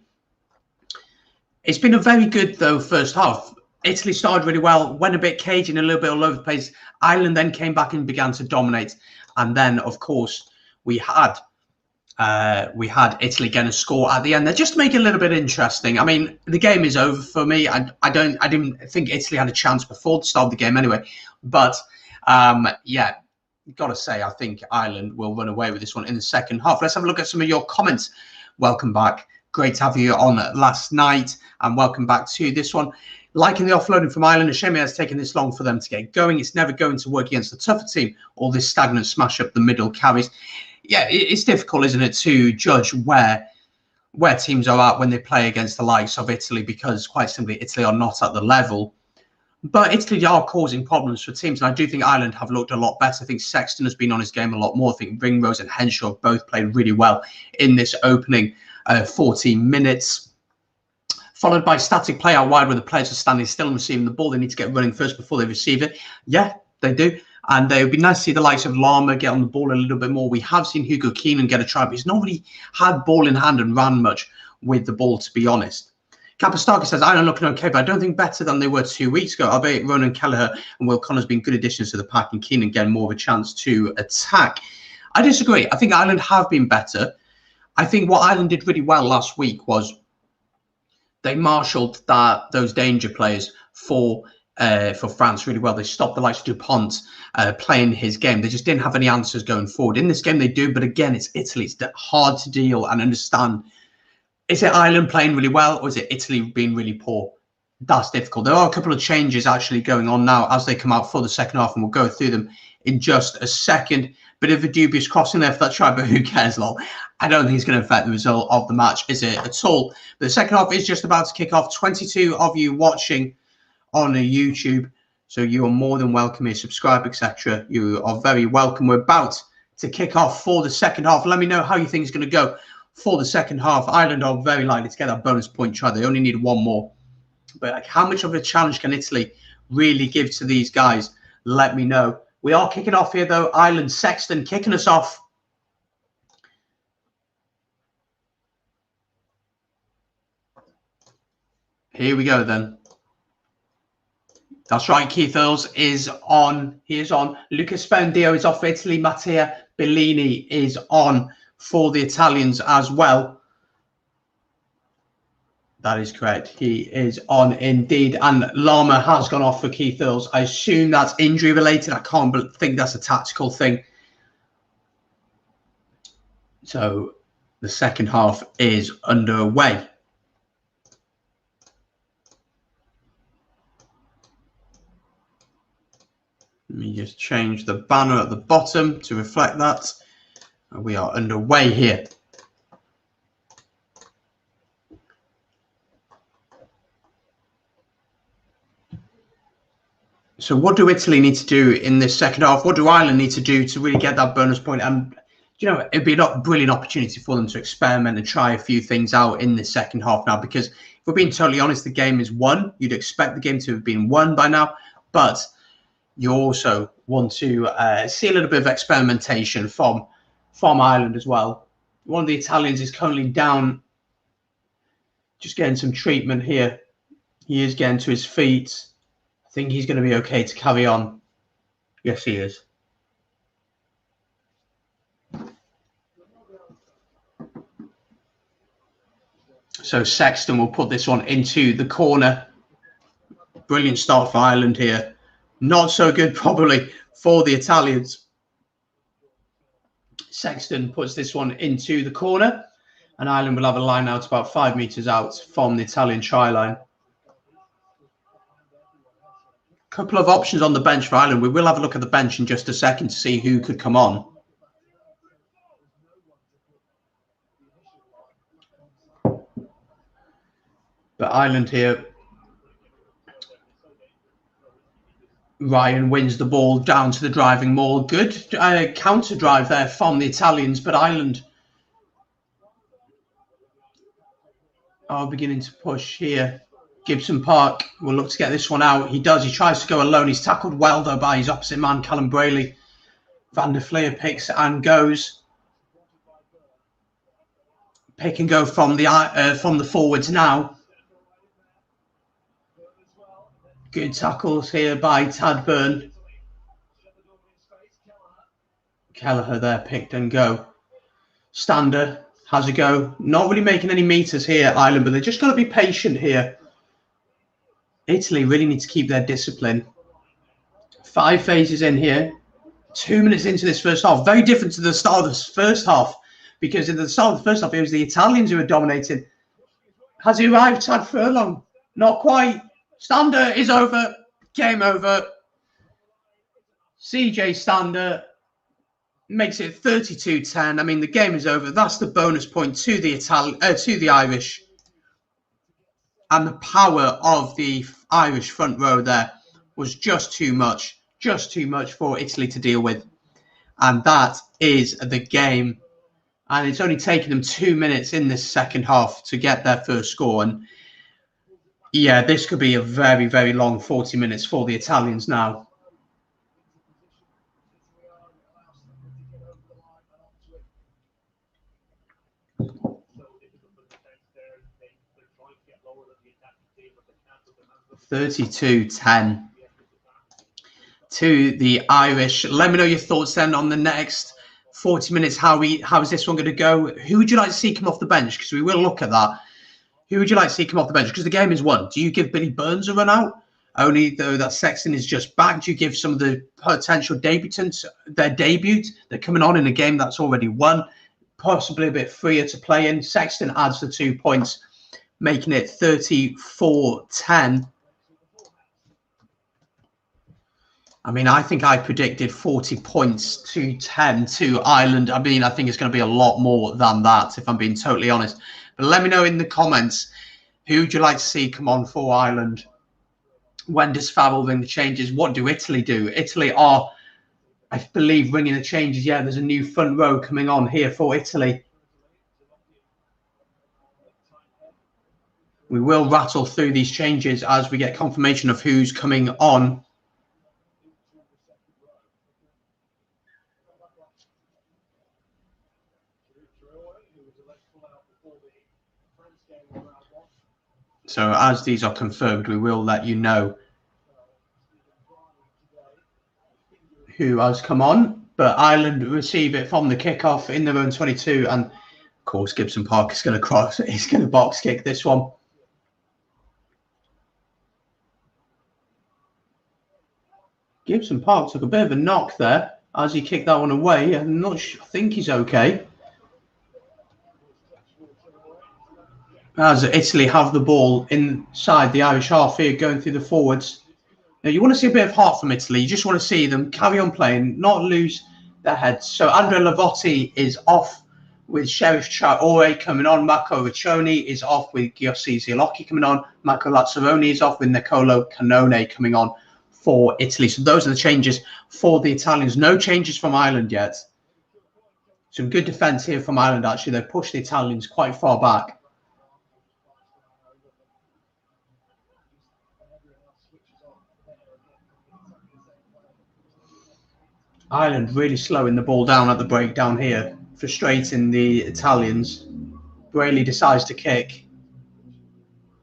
It's been a very good, though, first half. Italy started really well, went a bit cagey and a little bit all over the place. Ireland then came back and began to dominate. And then, of course, we had Italy getting a score at the end there, just to make it a little bit interesting. I mean, the game is over for me. I didn't think Italy had a chance before the start of the game anyway. But yeah, got to say, I think Ireland will run away with this one in the second half. Let's have a look at some of your comments. Welcome back. Great to have you on last night, and welcome back to this one. Liking the offloading from Ireland. A shame it has taken this long for them to get going. It's never going to work against a tougher team, all this stagnant smash up the middle carries. Yeah, it's difficult, isn't it, to judge where teams are at when they play against the likes of Italy, because quite simply Italy are not at the level. But Italy are causing problems for teams, and I do think Ireland have looked a lot better. I think Sexton has been on his game a lot more. I think Ringrose and Henshaw have both played really well in this opening 14 minutes. Followed by static play out wide where the players are standing still and receiving the ball. They need to get running first before they receive it. Yeah, they do. And it would be nice to see the likes of Lama get on the ball a little bit more. We have seen Hugo Keenan get a try, but he's not really had ball in hand and ran much with the ball, to be honest. Kapastaka says, Ireland looking okay, but I don't think better than they were 2 weeks ago. Albeit Ronan Kelleher and Will Connors been good additions to the pack, and Keenan getting more of a chance to attack. I disagree. I think Ireland have been better. I think what Ireland did really well last week was they marshalled those danger players for France really well. They stopped the likes of Dupont playing his game. They just didn't have any answers going forward. In this game, they do, but again, it's Italy. It's hard to deal and understand. Is it Ireland playing really well, or is it Italy being really poor? That's difficult. There are a couple of changes actually going on now as they come out for the second half, and we'll go through them in just a second. Bit of a dubious crossing there for that try, but who cares, lol. I don't think it's going to affect the result of the match, is it, at all? But the second half is just about to kick off. 22 of you watching on YouTube, so you are more than welcome here. Subscribe, etc. You are very welcome. We're about to kick off for the second half. Let me know how you think it's going to go for the second half. Ireland are very likely to get that bonus point try. They only need one more. But like, how much of a challenge can Italy really give to these guys? Let me know. We are kicking off here, though. Ireland, Sexton kicking us off. Here we go, then. That's right. Keith Earls is on. He is on. Luca Spendio is off for Italy. Mattia Bellini is on for the Italians as well. That is correct. He is on indeed. And Lama has gone off for Keith Earls. I assume that's injury related. I can't think that's a tactical thing. So the second half is underway. Let me just change the banner at the bottom to reflect that. We are underway here. So what do Italy need to do in this second half? What do Ireland need to do to really get that bonus point? And, you know, it'd be a brilliant opportunity for them to experiment and try a few things out in this second half now, because if we're being totally honest, the game is won. You'd expect the game to have been won by now, but you also want to see a little bit of experimentation from Ireland as well. One of the Italians is currently down, just getting some treatment here. He is getting to his feet. I think he's going to be okay to carry on. Yes, he is. So Sexton will put this one into the corner. Brilliant start for Ireland here. Not so good probably for the Italians. Sexton puts this one into the corner, and Ireland will have a line out about 5 meters out from the Italian try line. Couple of options on the bench for Ireland. We will have a look at the bench in just a second to see who could come on. But Ireland here, Ryan wins the ball down to the driving maul. Good counter drive there from the Italians, but Ireland are beginning to push here. Gibson Park will look to get this one out. He does. He tries to go alone. He's tackled well, though, by his opposite man, Callum Brayley. Van der Fleer picks and goes. Pick and go from the forwards now. Good tackles here by Tadburn. Kelleher there, picked and go. Stander has a go. Not really making any meters here, Ireland, but they're just got to be patient here. Italy really need to keep their discipline. 5 phases in here. 2 minutes into this first half. Very different to the start of this first half, because in the start of the first half, it was the Italians who were dominating. Has he arrived, Tad Furlong? Not quite. Stander is over. Game over. CJ Stander makes it 32-10. I mean, the game is over. That's the bonus point to the Irish. And the power of the Irish front row there was just too much for Italy to deal with. And that is the game. And it's only taken them 2 minutes in this second half to get their first score. And yeah, this could be a very, very long 40 minutes for the Italians now. (32-10) to the Irish. Let me know your thoughts then on the next 40 minutes. How is this one going to go? Who would you like to see come off the bench? Because we will look at that. Who would you like to see come off the bench? Because the game is won. Do you give Billy Burns a run out? Only though that Sexton is just back. Do you give some of the potential debutants their debut? They're coming on in a game that's already won, possibly a bit freer to play in. Sexton adds the 2 points, making it 34-10. I mean, I think I predicted 40 points to 10 to Ireland. I mean, I think it's going to be a lot more than that, if I'm being totally honest. But let me know in the comments, who would you like to see come on for Ireland? When does Farrell ring the changes? What do Italy do? Italy are, I believe, ringing the changes. Yeah, there's a new front row coming on here for Italy. We will rattle through these changes as we get confirmation of who's coming on. So as these are confirmed, we will let you know. who has come on, but Ireland receive it from the kickoff in their own 22, and of course Gibson Park is going to cross. He's going to box kick this one. Gibson Park took a bit of a knock there as he kicked that one away. I'm not sure, I think he's okay. As Italy have the ball inside the Irish half here, going through the forwards. Now, you want to see a bit of heart from Italy. You just want to see them carry on playing, not lose their heads. So Andrea Lavotti is off with Sheriff Traore coming on. Marco Riccioni is off with Giossi Ziolocchi coming on. Marco Lazzaroni is off with Nicolo Cannone coming on for Italy. So those are the changes for the Italians. No changes from Ireland yet. Some good defence here from Ireland, actually. They've pushed the Italians quite far back. Ireland really slowing the ball down at the breakdown here, frustrating the Italians. Brayley decides to kick,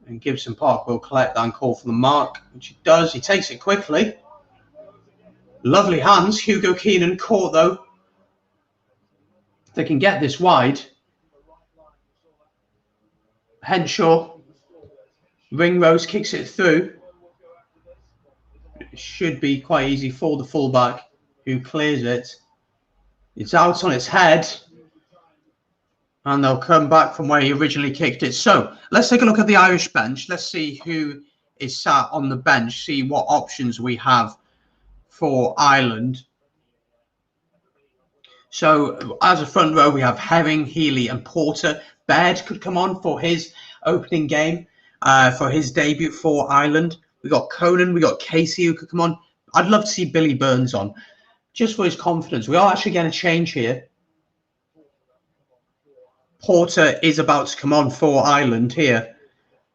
and Gibson Park will collect that and call for the mark, which he does. He takes it quickly. Lovely hands. Hugo Keenan caught, though. They can get this wide. Henshaw. Ringrose kicks it through. It should be quite easy for the fullback, who clears it. It's out on its head, and they'll come back from where he originally kicked it. So let's take a look at the Irish bench. Let's see who is sat on the bench, see what options we have for Ireland. So as a front row, we have Herring, Healy and Porter. Baird could come on for his opening game, for his debut for Ireland. We got Conan, we got Casey who could come on. I'd love to see Billy Burns on, just for his confidence. We are actually going to change here. Porter is about to come on for Ireland here.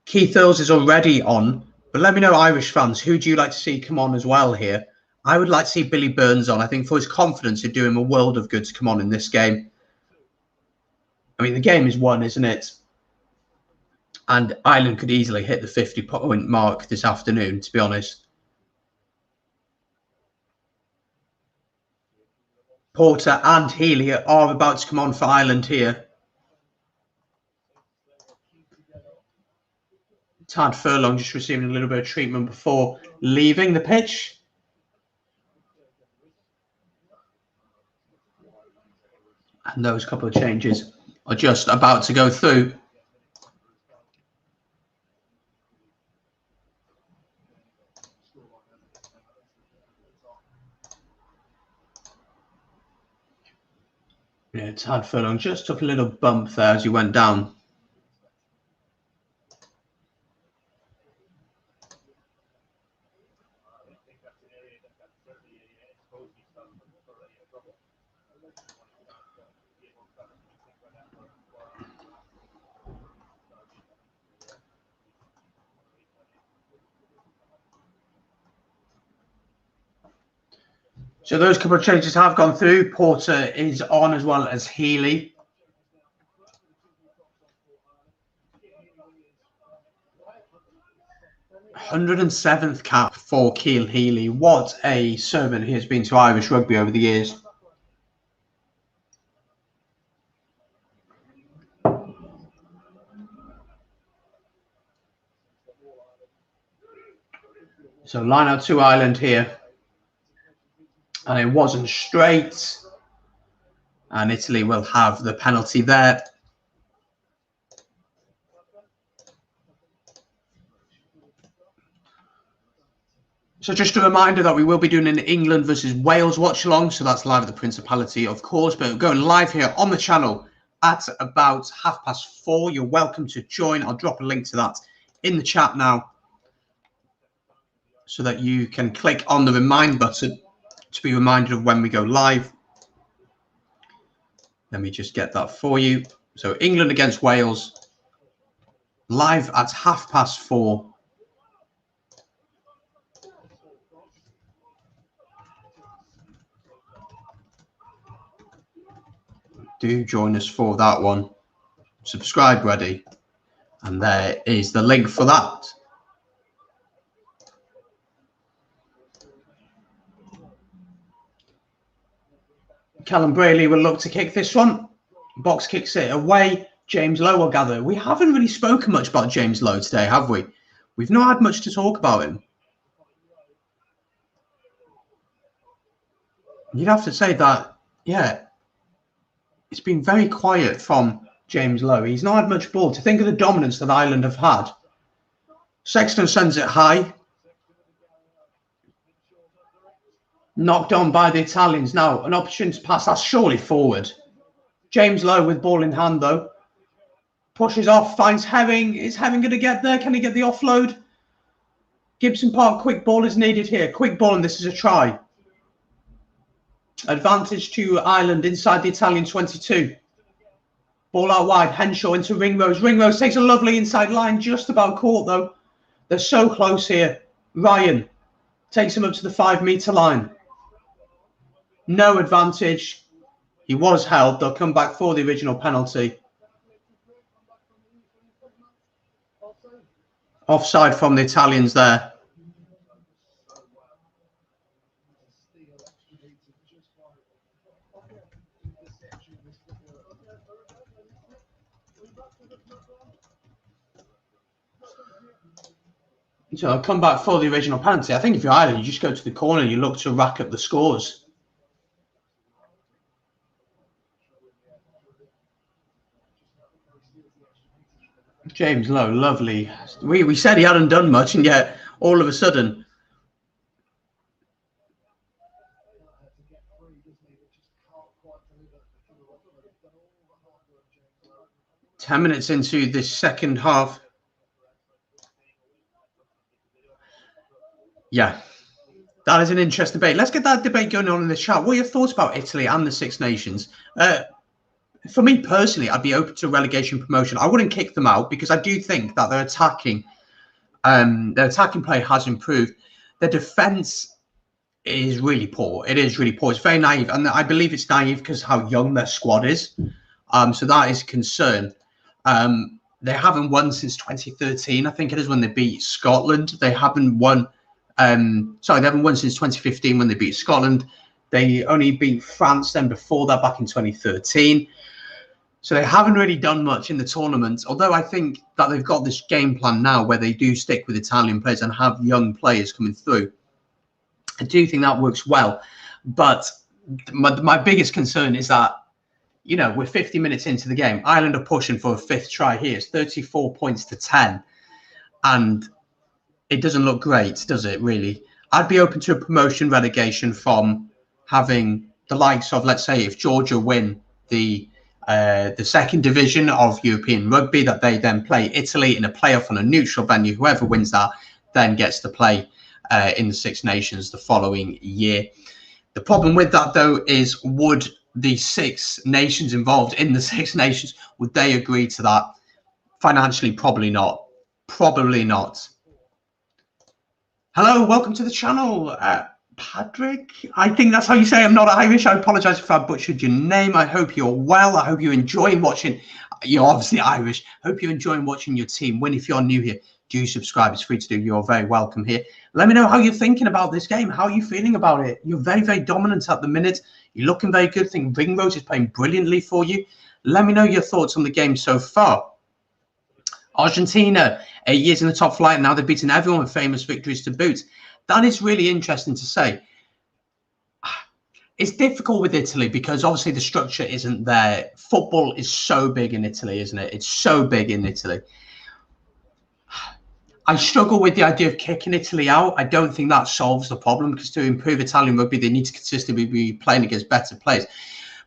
Keith Earls is already on. But let me know, Irish fans, who do you like to see come on as well here? I would like to see Billy Burns on. I think for his confidence, it'd do him a world of good to come on in this game. I mean, the game is won, isn't it? And Ireland could easily hit the 50-point mark this afternoon, to be honest. Porter and Healy are about to come on for Ireland here. Tad Furlong just receiving a little bit of treatment before leaving the pitch. And those couple of changes are just about to go through. Yeah, Tad Furlong just took a little bump there as he went down. So those couple of changes have gone through. Porter is on as well as Healy. th cap for Keal Healy. What a servant he has been to Irish rugby over the years. So line out to Ireland here. And it wasn't straight. And Italy will have the penalty there. So just a reminder that we will be doing an England versus Wales watch along. So that's live at the Principality, of course, but going live here on the channel at about 4:30. You're welcome to join. I'll drop a link to that in the chat now so that you can click on the remind button to be reminded of when we go live. Let me just get that for you. So England against Wales, live at 4:30. Do join us for that one. Subscribe ready. And there is the link for that. Callum Brayley will look to kick this one. Box kicks it away. James Lowe will gather. We haven't really spoken much about James Lowe today, have we? We've not had much to talk about him. You'd have to say that, yeah, it's been very quiet from James Lowe. He's not had much ball. To think of the dominance that Ireland have had. Sexton sends it high. Knocked on by the Italians. Now, an opportunity to pass. That's surely forward. James Lowe with ball in hand, though. Pushes off, finds Herring. Is Herring going to get there? Can he get the offload? Gibson Park, quick ball is needed here. Quick ball, and this is a try. Advantage to Ireland inside the Italian 22. Ball out wide. Henshaw into Ringrose. Ringrose takes a lovely inside line. Just about caught, though. They're so close here. Ryan takes him up to the 5-metre line. No advantage. He was held. They'll come back for the original penalty. Offside from the Italians there. So I'll come back for the original penalty. I think if you're Ireland, you just go to the corner and you look to rack up the scores. James Lowe, lovely. We said he hadn't done much, and yet all of a sudden, ten minutes into this second half. Yeah, that is an interesting debate. Let's get that debate going on in the chat. What are your thoughts about Italy and the Six Nations? For me personally, I'd be open to relegation promotion. I wouldn't kick them out because I do think that their attacking play has improved. Their defence is really poor. It is really poor. It's very naive, and I believe it's naive because how young their squad is. So that is a concern. They haven't won since 2013. I think it is when they beat Scotland. They haven't won. They haven't won since 2015 when they beat Scotland. They only beat France then before that back in 2013. So they haven't really done much in the tournament, although I think that they've got this game plan now where they do stick with Italian players and have young players coming through. I do think that works well. But my biggest concern is that, you know, we're 50 minutes into the game. Ireland are pushing for a fifth try here. It's 34 points to 10. And it doesn't look great, does it, really? I'd be open to a promotion relegation from having the likes of, let's say, if Georgia win the second division of European rugby, that they then play Italy in a playoff on a neutral venue. Whoever wins that then gets to play in the Six Nations the following year. The problem with that, though, is would the Six Nations involved in the Six Nations, would they agree to that? Financially, probably not. Probably not. Hello, welcome to the channel. Patrick, I think that's how you say. I'm not Irish. I apologize if I butchered your name. I hope you're well. I hope you're enjoying watching. You're obviously Irish. Hope you're enjoying watching your team win. If you're new here, do subscribe. It's free to do. You're very welcome here. Let me know how you're thinking about this game. How are you feeling about it? You're very, very dominant at the minute. You're looking very good. I think Ringrose is playing brilliantly for you. Let me know your thoughts on the game so far. Argentina, 8 years in the top flight. Now they've beaten everyone with famous victories to boot. That is really interesting to say. It's difficult with Italy because obviously the structure isn't there. Football is so big in Italy, isn't it? It's so big in Italy. I struggle with the idea of kicking Italy out. I don't think that solves the problem because to improve Italian rugby, they need to consistently be playing against better players.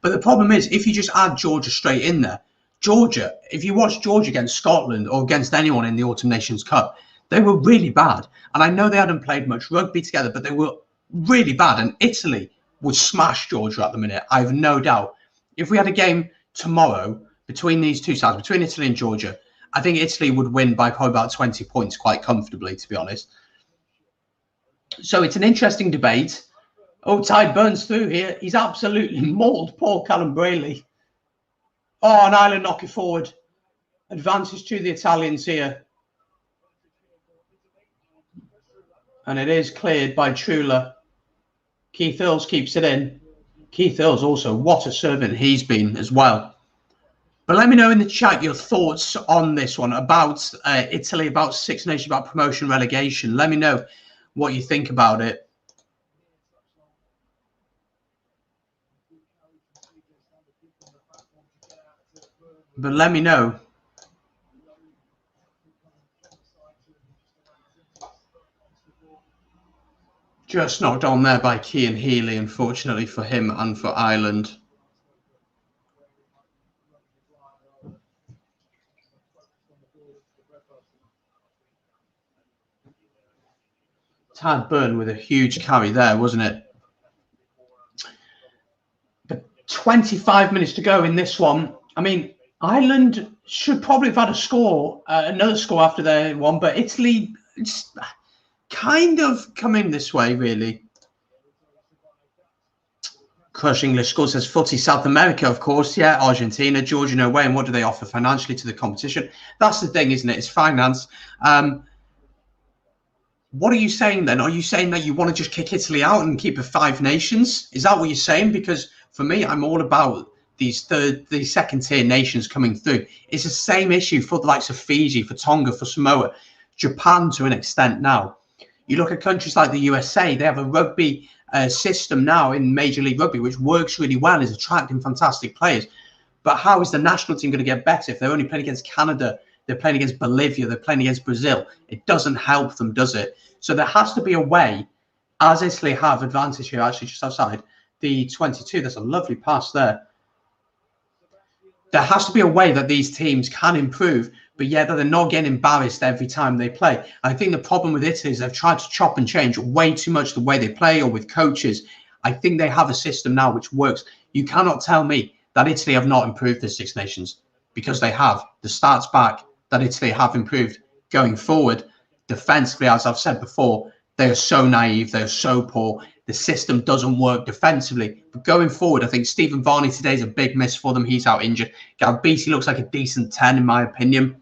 But the problem is, if you just add Georgia straight in there, Georgia, if you watch Georgia against Scotland or against anyone in the Autumn Nations Cup, they were really bad. And I know they hadn't played much rugby together, but they were really bad. And Italy would smash Georgia at the minute. I have no doubt. If we had a game tomorrow between these two sides, between Italy and Georgia, I think Italy would win by probably about 20 points quite comfortably, to be honest. So it's an interesting debate. Oh, Tide burns through here. He's absolutely mauled poor Callum Brayley. Oh, and Ireland knock it forward. Advantage to the Italians here. And it is cleared by Trula. Keith Earls keeps it in. Keith Earls also, what a servant he's been as well. But let me know in the chat your thoughts on this one, about Italy, about Six Nations, about promotion, relegation. Let me know what you think about it. But let me know. Just knocked on there by Cian Healy, unfortunately for him and for Ireland. Tad Burn with a huge carry there, wasn't it? But 25 minutes to go in this one. I mean, Ireland should probably have had a score, another score after their one, but Italy it's kind of come in this way, really. Crush English School says footy South America, of course. Yeah, Argentina, Georgia, no way. And what do they offer financially to the competition? That's the thing, isn't it? It's finance. What are you saying then? Are you saying that you want to just kick Italy out and keep it 5 nations? Is that what you're saying? Because for me, I'm all about these second tier nations coming through. It's the same issue for the likes of Fiji, for Tonga, for Samoa, Japan to an extent now. You look at countries like the USA, they have a rugby system now in Major League Rugby, which works really well, is attracting fantastic players. But how is the national team going to get better if they're only playing against Canada, they're playing against Bolivia, they're playing against Brazil? It doesn't help them, does it? So there has to be a way, as Italy have advantage here, actually just outside the 22. There's a lovely pass there. There has to be a way that these teams can improve, but yet that they're not getting embarrassed every time they play. I think the problem with Italy is they've tried to chop and change way too much the way they play or with coaches. I think they have a system now which works. You cannot tell me that Italy have not improved the Six Nations, because they have. The stats back that Italy have improved going forward. Defensively, as I've said before, they are so naive. They are so poor. The system doesn't work defensively. But going forward, I think Stephen Varney today is a big miss for them. He's out injured. Galbisi looks like a decent 10, in my opinion.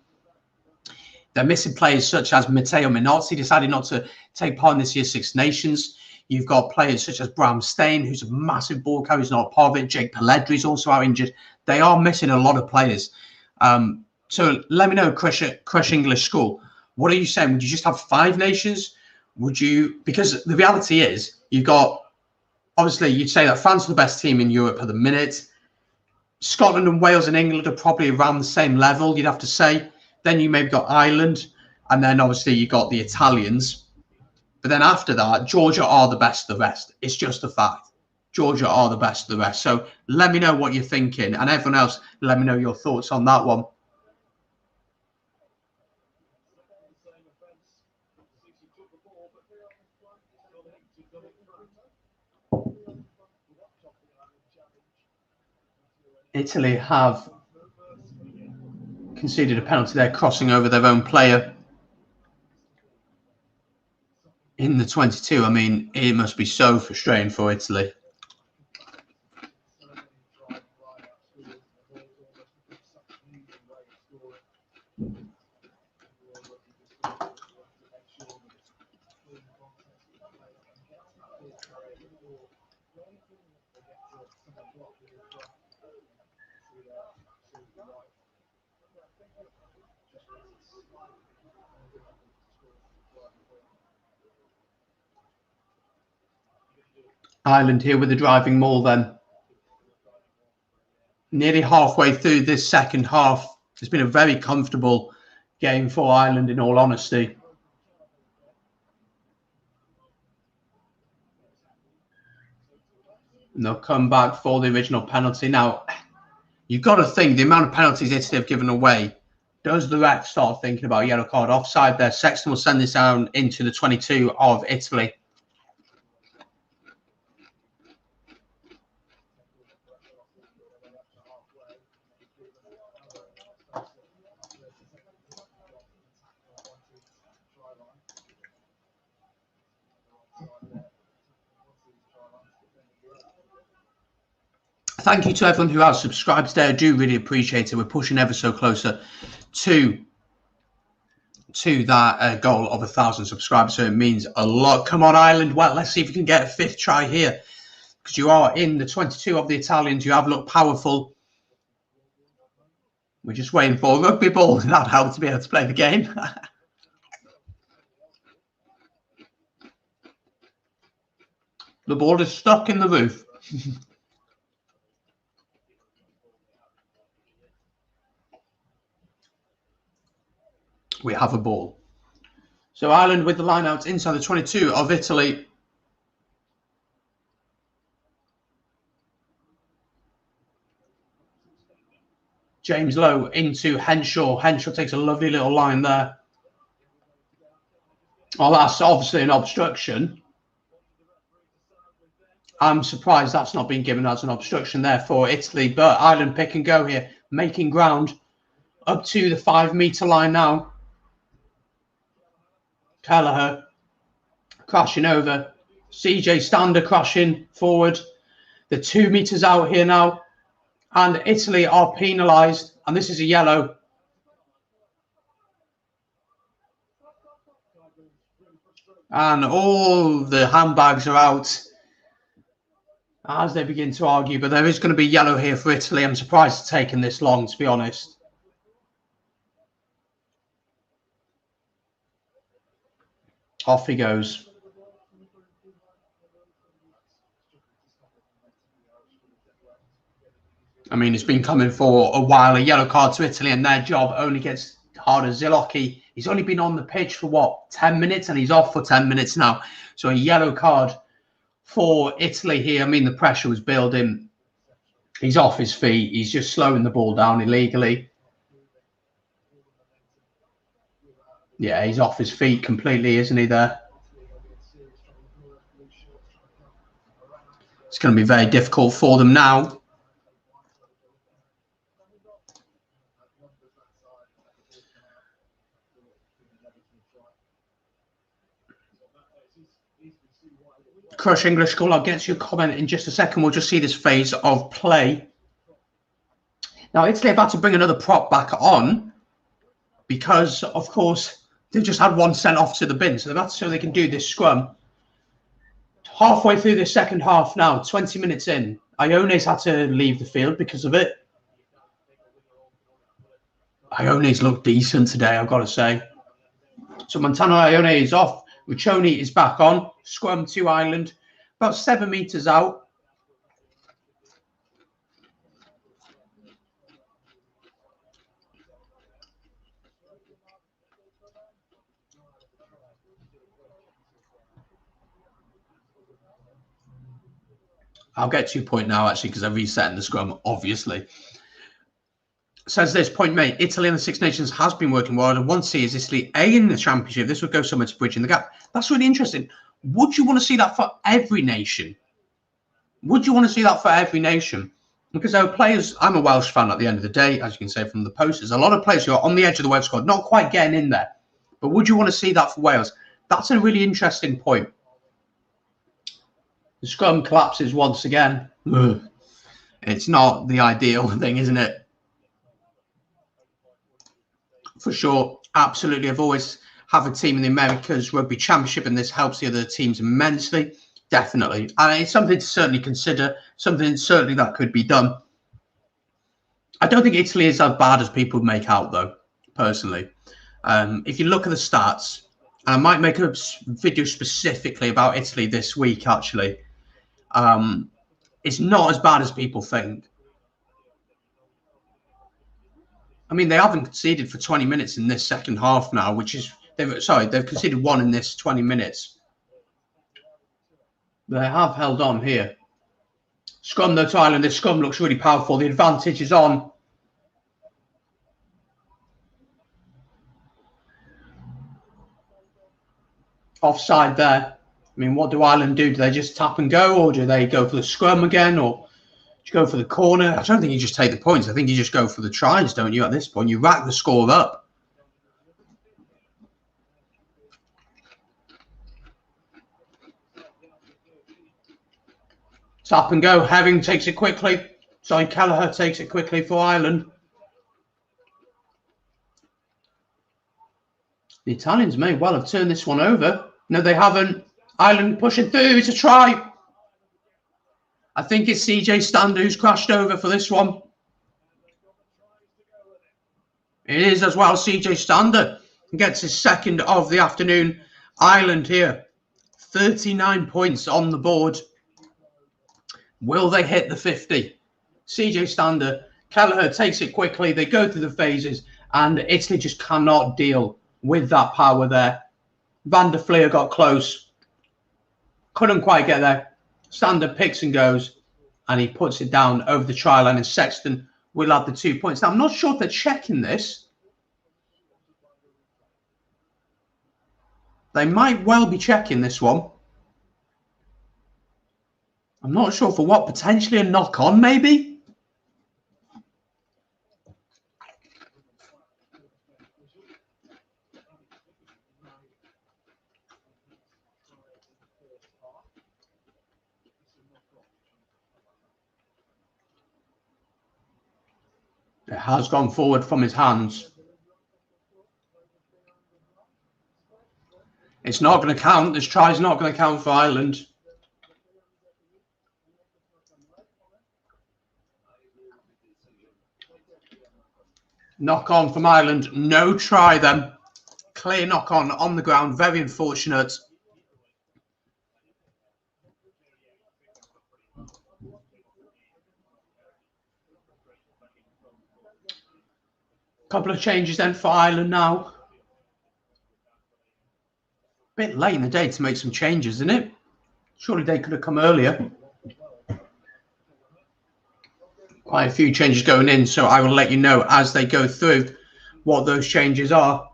They're missing players such as Matteo Minotti, decided not to take part in this year's Six Nations. You've got players such as Bram Stain, who's a massive ball carrier, who's not part of it. Jake Pelledri is also out injured. They are missing a lot of players. So let me know, Crush English School. What are you saying? Would you just have 5 nations? Would you? Because the reality is, you've got, obviously, you'd say that France are the best team in Europe at the minute. Scotland and Wales and England are probably around the same level, you'd have to say. Then you maybe got Ireland. And then, obviously, you got the Italians. But then after that, Georgia are the best of the rest. It's just a fact. Georgia are the best of the rest. So let me know what you're thinking. And everyone else, let me know your thoughts on that one. Italy have conceded a penalty there, crossing over their own player in the 22. I mean, it must be so frustrating for Italy. Ireland here with the driving maul then. Nearly halfway through this second half. It's been a very comfortable game for Ireland, in all honesty. And they'll come back for the original penalty. Now, you've got to think the amount of penalties Italy have given away. Does the ref start thinking about yellow card offside there? Sexton will send this down into the 22 of Italy. Thank you to everyone who has subscribed today. I do really appreciate it. We're pushing ever so closer to that goal of 1,000 subscribers, so it means a lot. Come on, Ireland. Well, let's see if we can get a 5th try here. because you are in the 22 of the Italians. You have looked powerful. We're just waiting for a rugby ball in that help to be able to play the game. The ball is stuck in the roof. We have a ball. So Ireland with the lineouts inside the 22 of Italy. James Lowe into Henshaw. Henshaw takes a lovely little line there. Well, that's obviously an obstruction. I'm surprised that's not been given as an obstruction there for Italy. But Ireland pick and go here, making ground up to the 5 metre line now. Kelleher crashing over. CJ Stander crashing forward. The 2 metres out here now. And Italy are penalised. And this is a yellow. And all the handbags are out as they begin to argue. But there is going to be yellow here for Italy. I'm surprised it's taken this long, to be honest. Off he goes. I mean, it's been coming for a while. A yellow card to Italy, and their job only gets harder. Zilocchi, he's only been on the pitch for, what, 10 minutes? And he's off for 10 minutes now. So a yellow card for Italy here. I mean, the pressure was building. He's off his feet. He's just slowing the ball down illegally. Yeah, he's off his feet completely, isn't he, there? It's going to be very difficult for them now. Crush English School, I'll get to your comment in just a second. We'll just see this phase of play. Now, Italy are about to bring another prop back on because, of course, they've just had one sent off to the bin. So they're about to, so they can do this scrum. Halfway through the second half now, 20 minutes in. Ione's had to leave the field because of it. Ione's looked decent today, I've got to say. So Montano Ione is off. Ruccioni is back on. Scrum to Ireland. About 7 metres out. I'll get to your point now, actually, because I'm resetting the scrum, obviously. Says this point made, Italy and the Six Nations has been working well, and 1C is Italy A in the championship. This would go so much bridging the gap. That's really interesting. Would you want to see that for every nation? Would you want to see that for every nation? Because there are players, I'm a Welsh fan at the end of the day, as you can say from the post. There's a lot of players who are on the edge of the Welsh squad, not quite getting in there. But would you want to see that for Wales? That's a really interesting point. The scrum collapses once again. Ugh. It's not the ideal thing, isn't it? For sure, absolutely. I've always have a team in the Americas Rugby Championship, and this helps the other teams immensely. Definitely. And it's something to certainly consider, something certainly that could be done. I don't think Italy is as bad as people make out, though, personally. If you look at the stats, and I might make a video specifically about Italy this week, actually. It's not as bad as people think. I mean, they haven't conceded for 20 minutes in this second half now, which is, they've conceded 1 in this 20 minutes. They have held on here. Scrum though to Ireland. This scrum looks really powerful. The advantage is on. Offside there. I mean, what do Ireland do? Do they just tap and go, or do they go for the scrum again, or do you go for the corner? I don't think you just take the points. I think you just go for the tries, don't you, at this point? You rack the score up. Tap and go. Herring takes it quickly. Sorry, Kelleher takes it quickly for Ireland. The Italians may well have turned this one over. No, they haven't. Ireland pushing through. It's a try. I think it's CJ Stander who's crashed over for this one. It is as well. CJ Stander gets his second of the afternoon. Ireland here, 39 points on the board. Will they hit the 50? CJ Stander, Kelleher takes it quickly. They go through the phases, and Italy just cannot deal with that power there. Van der Fleer got close. Couldn't quite get there. Stander picks and goes, and he puts it down over the try line, and Sexton will have the 2 points. Now, I'm not sure if they're checking this. They might well be checking this one. I'm not sure for what. Potentially a knock-on, maybe? It has gone forward from his hands. It's not going to count. This try is not going to count for Ireland. Knock on from Ireland. No try then. Clear knock on the ground. Very unfortunate. Couple of changes then for Ireland now. Bit late in the day to make some changes, isn't it? Surely they could have come earlier. Quite a few changes going in, so I will let you know as they go through what those changes are.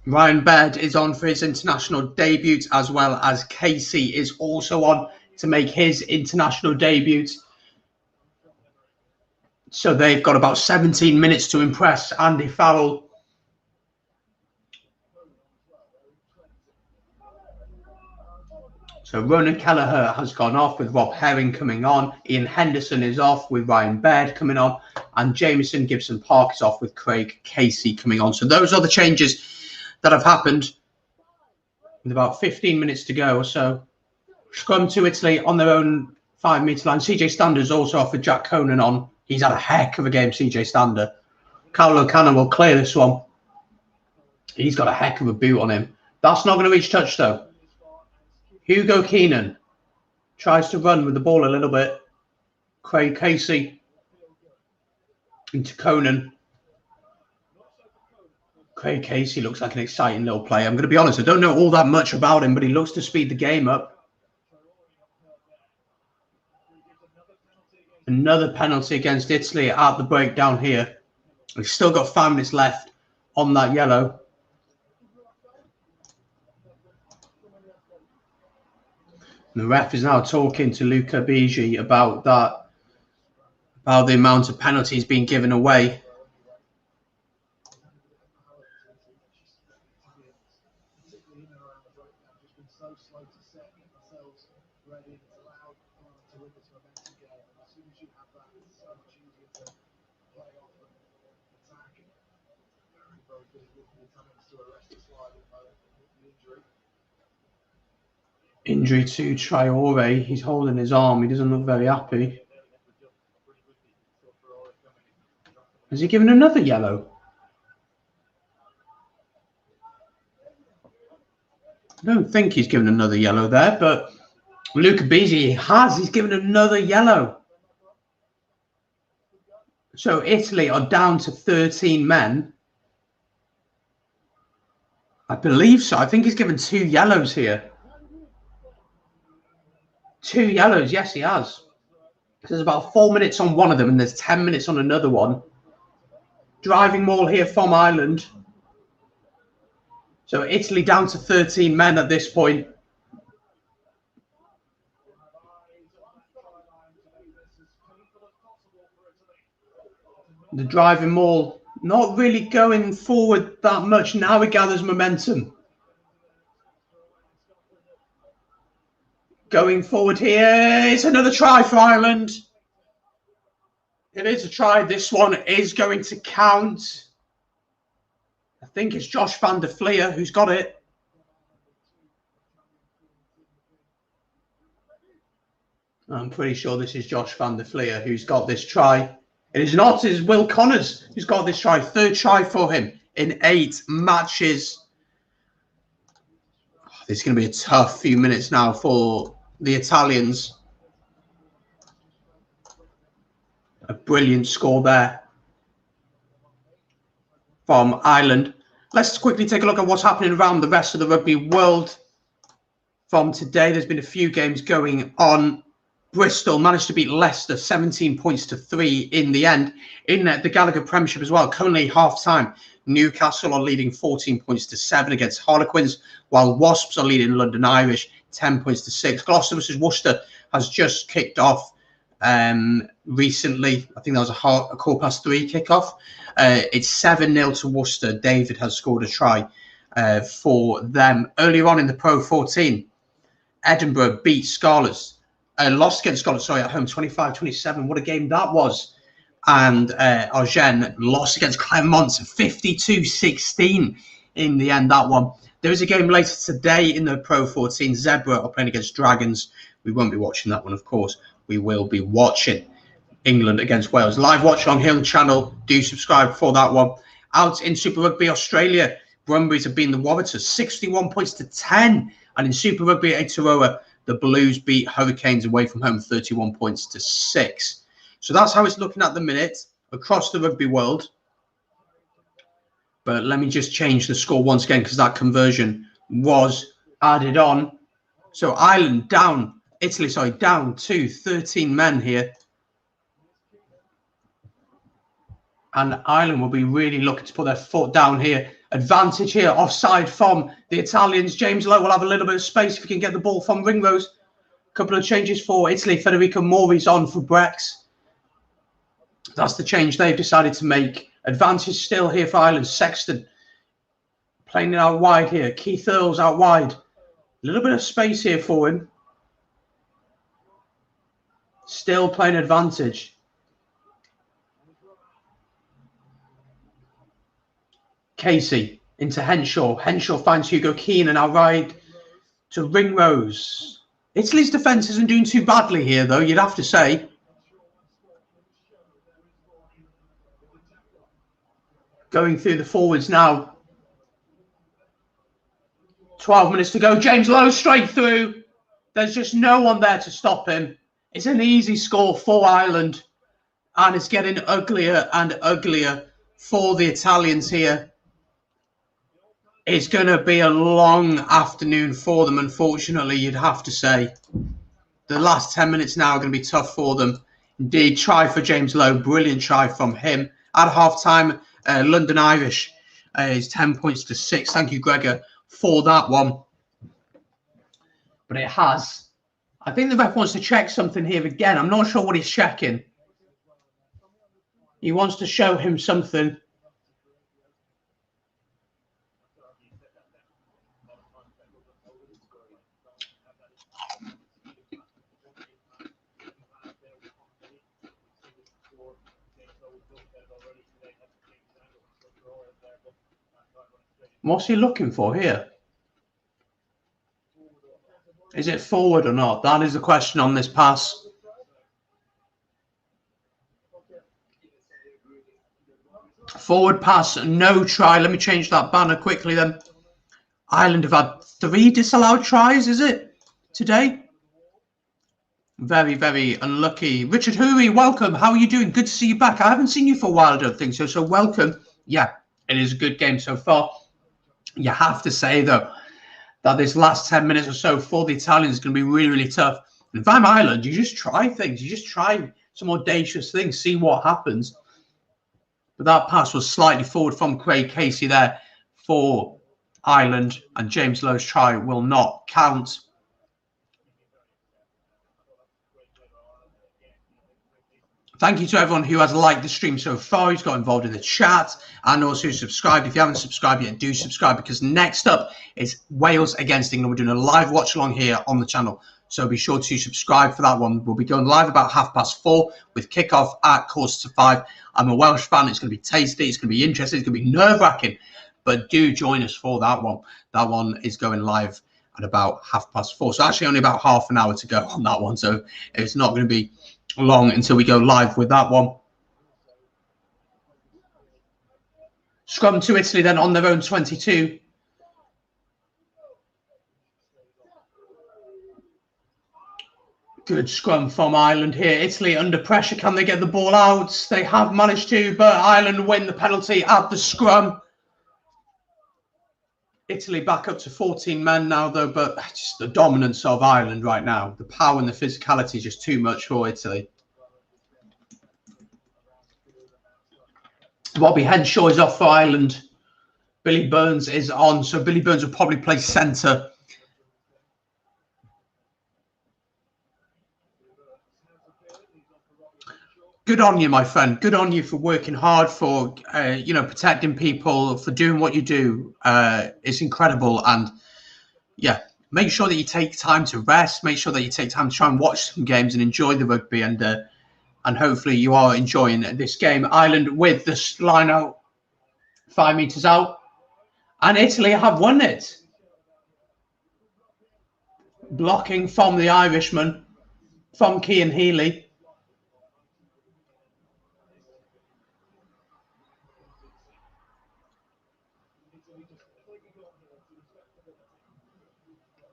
Ryan Baird is on for his international debut, as well as Casey is also on to make his international debut. So they've got about 17 minutes to impress Andy Farrell. So Ronan Kelleher has gone off with Rob Herring coming on. Ian Henderson is off with Ryan Baird coming on. And Jameson Gibson Park is off with Craig Casey coming on. So those are the changes that have happened with about 15 minutes to go or so. Scrum to Italy on their own 5-metre line. CJ Stander is also off with Jack Conan on. He's had a heck of a game, CJ Stander. Carlo Cannon will clear this one. He's got a heck of a boot on him. That's not going to reach touch, though. Hugo Keenan tries to run with the ball a little bit. Craig Casey into Conan. Craig Casey looks like an exciting little player. I'm going to be honest, I don't know all that much about him, but he looks to speed the game up. Another penalty against Italy at the breakdown here. We've still got 5 minutes left on that yellow. And the ref is now talking to Luca Bigi about that, about the amount of penalties being given away. Injury to Traore. He's holding his arm. He doesn't look very happy. Has he given another yellow? I don't think he's given another yellow there, but Luca Bigi has. He's given another yellow. So Italy are down to 13 men. I believe so. I think he's given 2 yellows here. 2 yellows, yes, he has. There's about 4 minutes on one of them, and there's 10 minutes on another one. Driving maul here from Ireland. So Italy down to 13 men at this point. The driving maul not really going forward that much. Now he gathers momentum. Going forward here, it's another try for Ireland. It is a try. This one is going to count. I think it's Josh van der Fleer who's got it. I'm pretty sure this is Josh van der Fleer who's got this try. It is not. It is Will Connors who's got this try. Third try for him in 8 matches. Oh, this is going to be a tough few minutes now for the Italians. A brilliant score there from Ireland. Let's quickly take a look at what's happening around the rest of the rugby world from today. There's been a few games going on. Bristol managed to beat Leicester 17 points to 3 in the end. In the Gallagher Premiership as well, currently half-time, Newcastle are leading 14 points to 7 against Harlequins, while Wasps are leading London Irish 10 points to 6. Gloucester versus Worcester has just kicked off recently. I think that was a 3:15 kickoff. It's 7-0 to Worcester. David has scored a try for them. Earlier on in the Pro 14, Edinburgh beat Scarlets. Lost against Scotland, sorry, at home, 25-27. What a game that was. And Agen lost against Clermont, 52-16 in the end, that one. There is a game later today in the Pro 14. Zebra are playing against Dragons. We won't be watching that one, of course. We will be watching England against Wales. Live watch along here on the channel. Do subscribe for that one. Out in Super Rugby Australia, Brumbies have beaten the Waratahs 61 points to 10. And in Super Rugby Aotearoa, the Blues beat Hurricanes away from home 31 points to 6. So that's how it's looking at the minute across the rugby world. But let me just change the score once again because that conversion was added on. So Ireland down, Italy, sorry, down to 13 men here. And Ireland will be really looking to put their foot down here. Advantage here, offside from the Italians. James Lowe will have a little bit of space if he can get the ball from Ringrose. A couple of changes for Italy. Federico Mori's on for Brex. That's the change they've decided to make. Advantage still here for Ireland. Sexton playing it out wide here. Keith Earls out wide. A little bit of space here for him. Still playing advantage. Casey into Henshaw. Henshaw finds Hugo Keenan out right to Ringrose. Italy's defence isn't doing too badly here, though, you'd have to say. Going through the forwards now. 12 minutes to go. James Lowe straight through. There's just no one there to stop him. It's an easy score for Ireland. And it's getting uglier and uglier for the Italians here. It's going to be a long afternoon for them, unfortunately, you'd have to say. The last 10 minutes now are going to be tough for them. Indeed, try for James Lowe. Brilliant try from him. At half-time, London Irish is 10 points to 6. Thank you, Gregor, for that one. But it has. I think the ref wants to check something here again. I'm not sure what he's checking. He wants to show him something. What's he looking for here? Is it forward or not? That is the question on this pass. Forward pass, no try. Let me change that banner quickly then. Ireland have had 3 disallowed tries, is it, today? Very, very unlucky. Richard Hooey, welcome. How are you doing? Good to see you back. I haven't seen you for a while, I don't think so. So welcome. Yeah, it is a good game so far. You have to say, though, that this last 10 minutes or so for the Italians is going to be really, really tough. And if I'm Ireland, you just try things. You just try some audacious things, see what happens. But that pass was slightly forward from Craig Casey there for Ireland. And James Lowe's try will not count. Thank you to everyone who has liked the stream so far, who's got involved in the chat, and also subscribed. If you haven't subscribed yet, do subscribe, because next up is Wales against England. We're doing a live watch along here on the channel. So be sure to subscribe for that one. We'll be going live about 4:30 with kickoff at 4:45. I'm a Welsh fan. It's going to be tasty. It's going to be interesting. It's going to be nerve-wracking. But do join us for that one. That one is going live at about 4:30. So actually only about half an hour to go on that one. So it's not going to be long until we go live with that one. Scrum to Italy then on their own 22. Good scrum from Ireland here. Italy under pressure. Can they get the ball out? They have managed to, but Ireland win the penalty at the scrum. Italy back up to 14 men now, though, but just the dominance of Ireland right now. The power and the physicality is just too much for Italy. Robbie Henshaw is off for Ireland. Billy Burns is on, so Billy Burns will probably play centre. Good on you, my friend. Good on you for working hard, for protecting people, for doing what you do. It's incredible, and yeah, make sure that you take time to rest. Make sure that you take time to try and watch some games and enjoy the rugby, and hopefully you are enjoying this game. Ireland with this line out, 5 meters out, and Italy have won it. Blocking from the Irishman, from Cian Healy.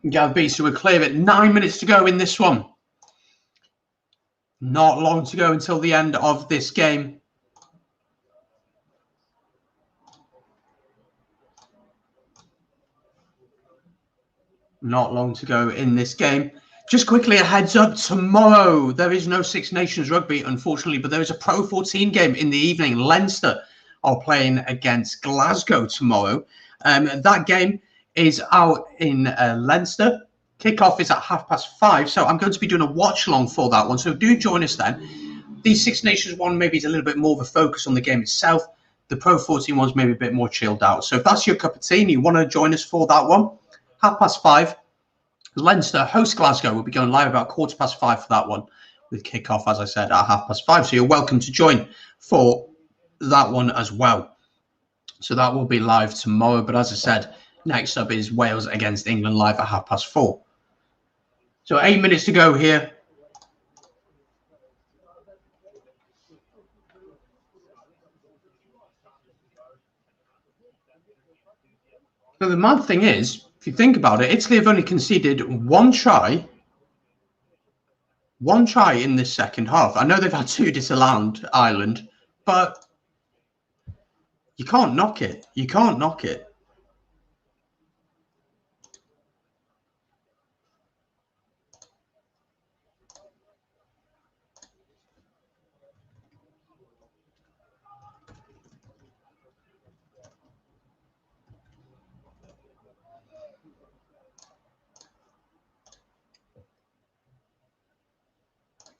Galbisa will clear it. 9 minutes to go in this one. Not long to go until the end of this game. Not long to go in this game. Just quickly, a heads up, tomorrow there is no Six Nations rugby, unfortunately, but there is a Pro 14 game in the evening. Leinster are playing against Glasgow tomorrow. That game is out in Leinster. Kickoff is at 5:30, so I'm going to be doing a watch along for that one. So do join us then. The Six Nations one maybe is a little bit more of a focus on the game itself. The Pro 14 one's maybe a bit more chilled out. So if that's your cup of tea and you want to join us for that one, 5:30. Leinster host Glasgow. We'll be going live about 5:15 for that one, with kickoff, as I said, at 5:30. So you're welcome to join for that one as well. So that will be live tomorrow. But as I said, next up is Wales against England live at 4:30. So 8 minutes to go here. Now, the mad thing is, if you think about it, Italy have only conceded one try in this second half. I know they've had 2 disallowed, Ireland, but you can't knock it. You can't knock it.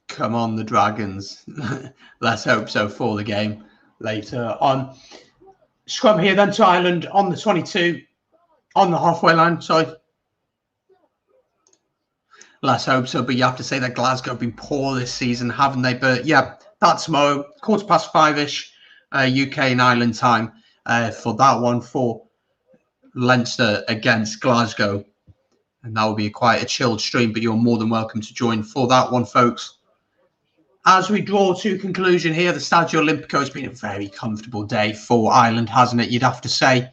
Come on, the Dragons. Let's hope so for the game later on. Scrum here then to Ireland on the 22, on the halfway line, sorry. Let's hope so, but you have to say that Glasgow have been poor this season, haven't they? But yeah, that's tomorrow, 5:15-ish, UK and Ireland time for that one, for Leinster against Glasgow. And that will be quite a chilled stream, but you're more than welcome to join for that one, folks. As we draw to conclusion here, the Stadio Olimpico has been a very comfortable day for Ireland, hasn't it? You'd have to say.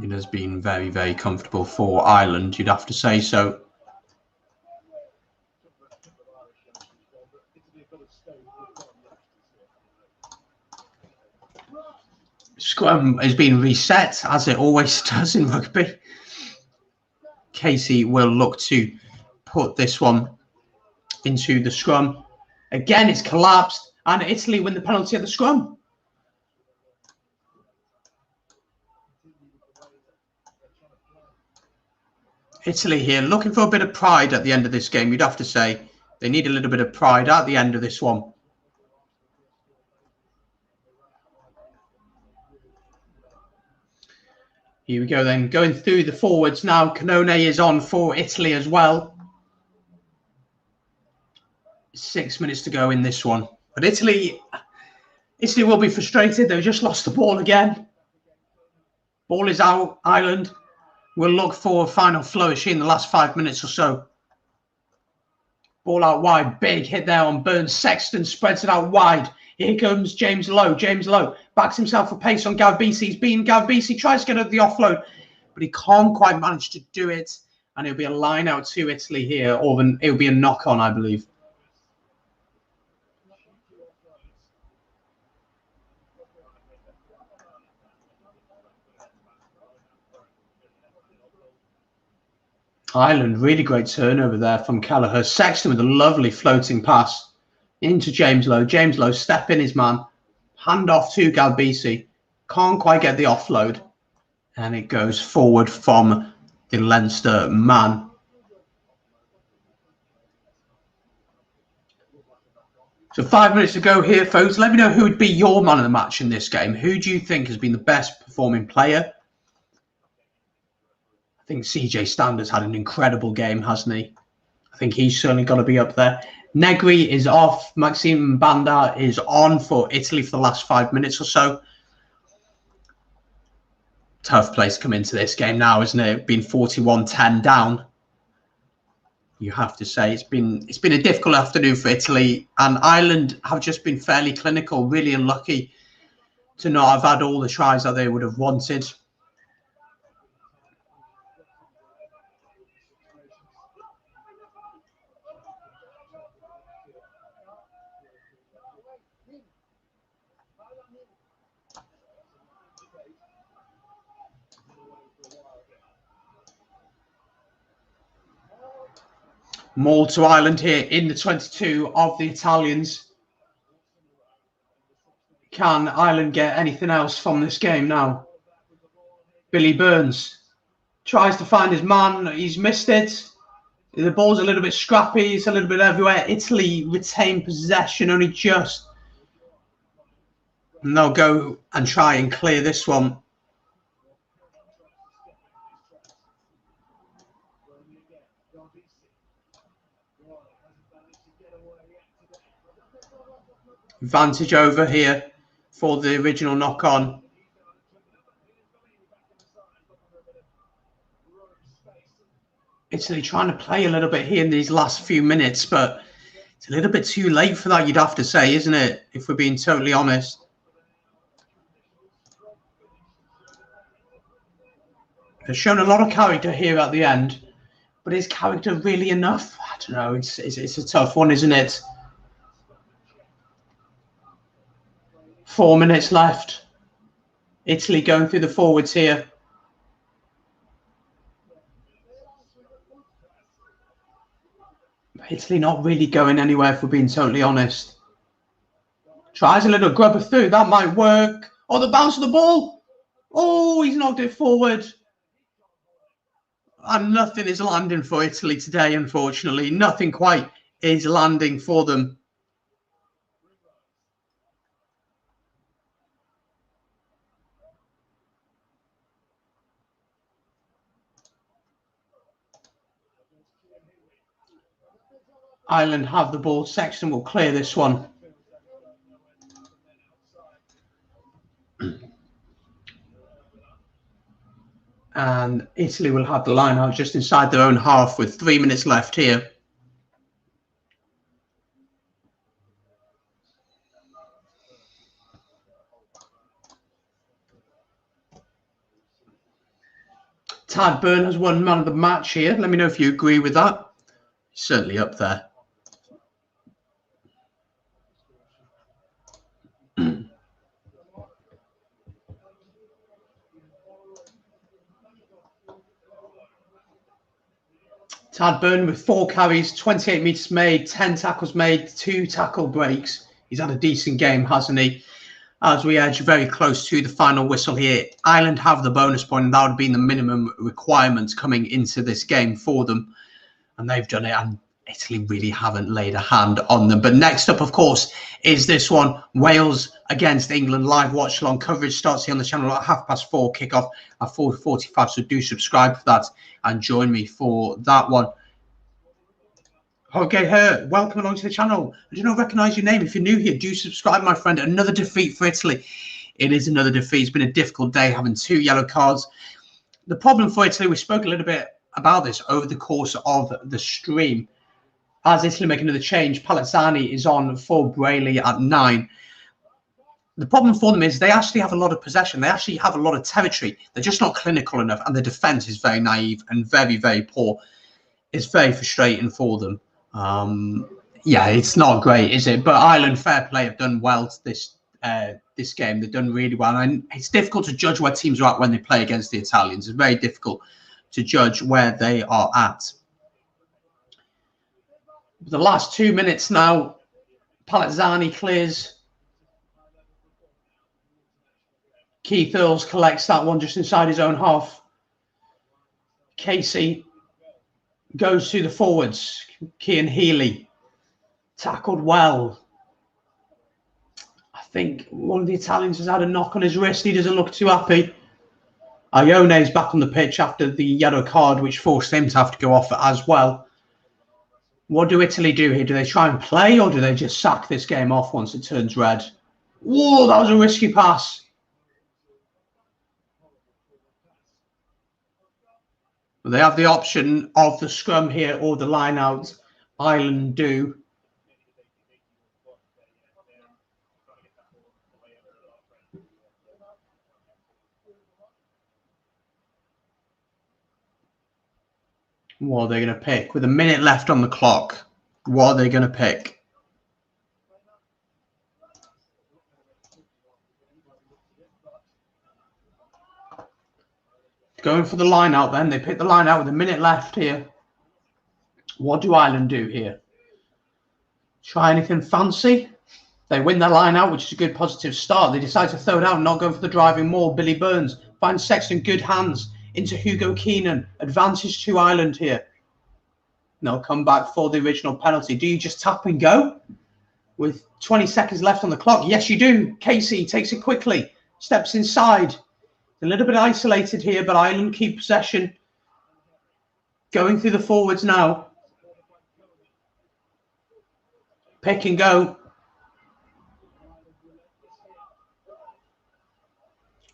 It has been very, very comfortable for Ireland, you'd have to say so. Scrum has been reset, as it always does in rugby. Casey will look to put this one into the scrum. Again, it's collapsed, and Italy win the penalty at the scrum. Italy here looking for a bit of pride at the end of this game. You'd have to say they need a little bit of pride at the end of this one. Here we go then, going through the forwards now. Canone is on for Italy as well. 6 minutes to go in this one. But Italy will be frustrated. They've just lost the ball again. Ball is out. Ireland will look for a final flourish in the last 5 minutes or so. Ball out wide. Big hit there on Burns. Sexton spreads it out wide. Here comes James Lowe. James Lowe backs himself for pace on Gavbisi. He's beaten Gavbisi. Tries to get at the offload, but he can't quite manage to do it. And it'll be a line out to Italy here, or it'll be a knock on, I believe. Ireland, really great turnover there from Kelleher. Sexton with a lovely floating pass into James Lowe. James Lowe step in his man. Hand off to Galbisi. Can't quite get the offload. And it goes forward from the Leinster man. So 5 minutes to go here, folks. Let me know who would be your man of the match in this game. Who do you think has been the best performing player? I think CJ Stander's had an incredible game, hasn't he? I think he's certainly got to be up there. Negri is off. Maxime Banda is on for Italy for the last 5 minutes or so. Tough place to come into this game now, isn't it? Been 41-10 down. You have to say it's been a difficult afternoon for Italy, and Ireland have just been fairly clinical. Really unlucky to not have had all the tries that they would have wanted. More to Ireland here in the 22 of the Italians. Can Ireland get anything else from this game now? Billy Burns tries to find his man. He's missed it. The ball's a little bit scrappy. It's a little bit everywhere. Italy retain possession only just. And they'll go and try and clear this one. Advantage over here for the original knock-on. Italy trying to play a little bit here in these last few minutes, but it's a little bit too late for that, you'd have to say, isn't it? If we're being totally honest. They've shown a lot of character here at the end, but is character really enough? I don't know. It's a tough one, isn't it? 4 minutes left. Italy going through the forwards here. Italy not really going anywhere, if we're being totally honest. Tries a little grubber through. That might work. Oh, the bounce of the ball. Oh, he's knocked it forward. And nothing is landing for Italy today, unfortunately. Nothing quite is landing for them. Ireland have the ball. Sexton will clear this one. And Italy will have the line out just inside their own half with 3 minutes left here. Tad Burn has won man of the match here. Let me know if you agree with that. He's certainly up there. Tad Burn with 4 carries, 28 metres made, 10 tackles made, 2 tackle breaks. He's had a decent game, hasn't he? As we edge very close to the final whistle here, Ireland have the bonus point, and that would have been the minimum requirements coming into this game for them. And they've done it. And Italy really haven't laid a hand on them. But next up, of course, is this one, Wales against England. Live watch along coverage starts here on the channel at 4:30, kickoff at 4:45. So do subscribe for that and join me for that one. Okay, her, welcome along to the channel. I do not recognise your name. If you're new here, do subscribe, my friend. Another defeat for Italy. It is another defeat. It's been a difficult day, having 2 yellow cards. The problem for Italy, we spoke a little bit about this over the course of the stream. As Italy make another change, Palazzani is on for Brayley at 9. The problem for them is they actually have a lot of possession. They actually have a lot of territory. They're just not clinical enough, and the defence is very naive and very, very poor. It's very frustrating for them. Yeah, it's not great, is it? But Ireland, fair play, have done well this game. They've done really well. And it's difficult to judge where teams are at when they play against the Italians. It's very difficult to judge where they are at. The last 2 minutes now, Palazzani clears. Keith Earls collects that one just inside his own half. Casey goes to the forwards. Cian Healy tackled well. I think one of the Italians has had a knock on his wrist. He doesn't look too happy. Ione is back on the pitch after the yellow card, which forced him to have to go off as well. What do Italy do here? Do they try and play, or do they just sack this game off once it turns red? Whoa, that was a risky pass. They have the option of the scrum here or the line out. Ireland do. What are they going to pick? With a minute left on the clock, what are they going to pick? Going for the line out then. They pick the line out with a minute left here. What do Ireland do here? Try anything fancy? They win their line out, which is a good positive start. They decide to throw it out and not go for the driving maul. Billy Burns finds Sexton, good hands into Hugo Keenan. Advantage to Ireland here. They'll come back for the original penalty. Do you just tap and go? With 20 seconds left on the clock. Yes, you do. Casey takes it quickly. Steps inside. A little bit isolated here, but Ireland keep possession. Going through the forwards now. Pick and go.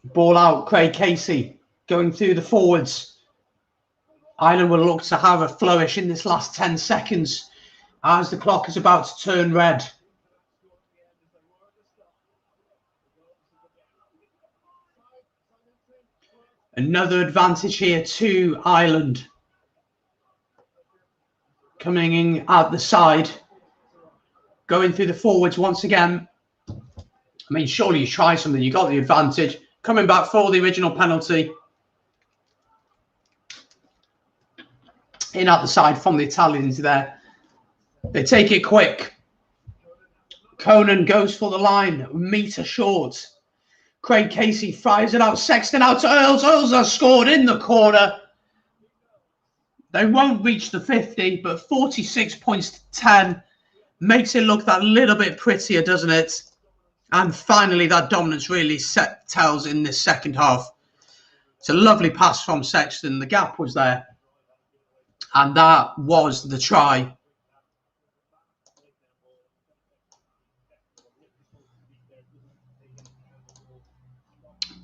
Ball out, Craig Casey. Going through the forwards. Ireland will look to have a flourish in this last 10 seconds as the clock is about to turn red. Another advantage here to Ireland. Coming in at the side. Going through the forwards once again. I mean, surely you try something. You got the advantage. Coming back for the original penalty. In at the side from the Italians there. They take it quick. Conan goes for the line. A metre short. Craig Casey fires it out. Sexton out to Earls. Earls has scored in the corner. They won't reach the 50, but 46 points to 10 makes it look that little bit prettier, doesn't it? And finally, that dominance really tells in this second half. It's a lovely pass from Sexton. The gap was there. And that was the try.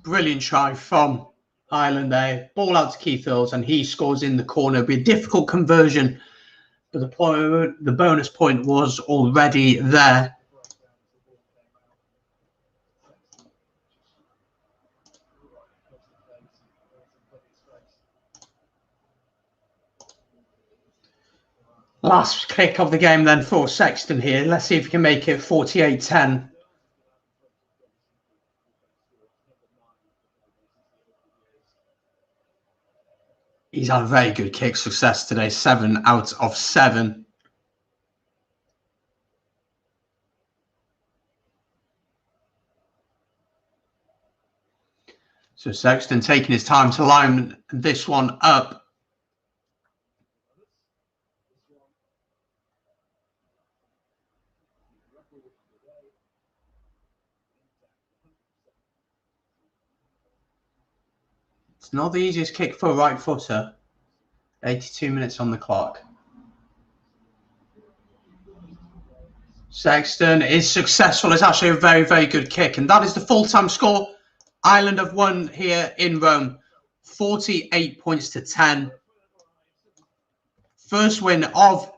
Brilliant try from Ireland there. Ball out to Keith Earls, and he scores in the corner. It'll be a difficult conversion, but the bonus point was already there. Last kick of the game then for Sexton here. Let's see if he can make it 48-10. He's had a very good kick success today. 7 out of 7. So Sexton taking his time to line this one up. It's not the easiest kick for a right footer. 82 minutes on the clock. Sexton is successful. It's actually a very, very good kick. And that is the full-time score. Ireland have won here in Rome. 48 points to 10. First win of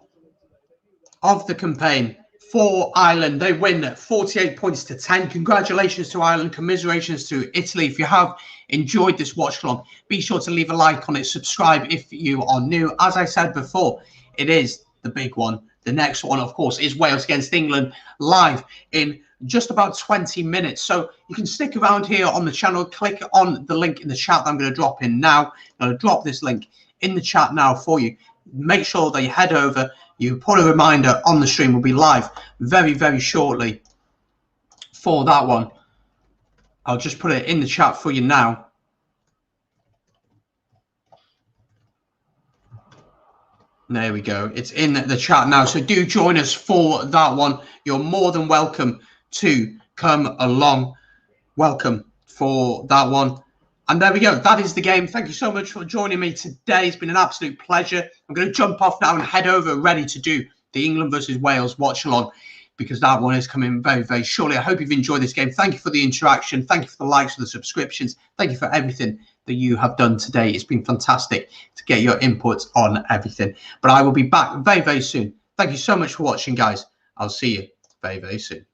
the campaign for Ireland. They win 48 points to 10. Congratulations to Ireland. Commiserations to Italy. If you have enjoyed this watch along, be sure to leave a like on it. Subscribe if you are new. As I said before, it is the big one. The next one, of course, is Wales against England, live in just about 20 minutes. So you can stick around here on the channel. Click on the link in the chat that I'm going to drop in now. I'm going to drop this link in the chat now for you. Make sure that you head over. You put a reminder on the stream. Will be live very, very shortly for that one. I'll just put it in the chat for you now. There we go. It's in the chat now. So do join us for that one. You're more than welcome to come along. Welcome for that one. And there we go. That is the game. Thank you so much for joining me today. It's been an absolute pleasure. I'm going to jump off now and head over ready to do the England versus Wales watch along, because that one is coming very, very shortly. I hope you've enjoyed this game. Thank you for the interaction. Thank you for the likes, for the subscriptions. Thank you for everything that you have done today. It's been fantastic to get your input on everything. But I will be back very, very soon. Thank you so much for watching, guys. I'll see you very, very soon.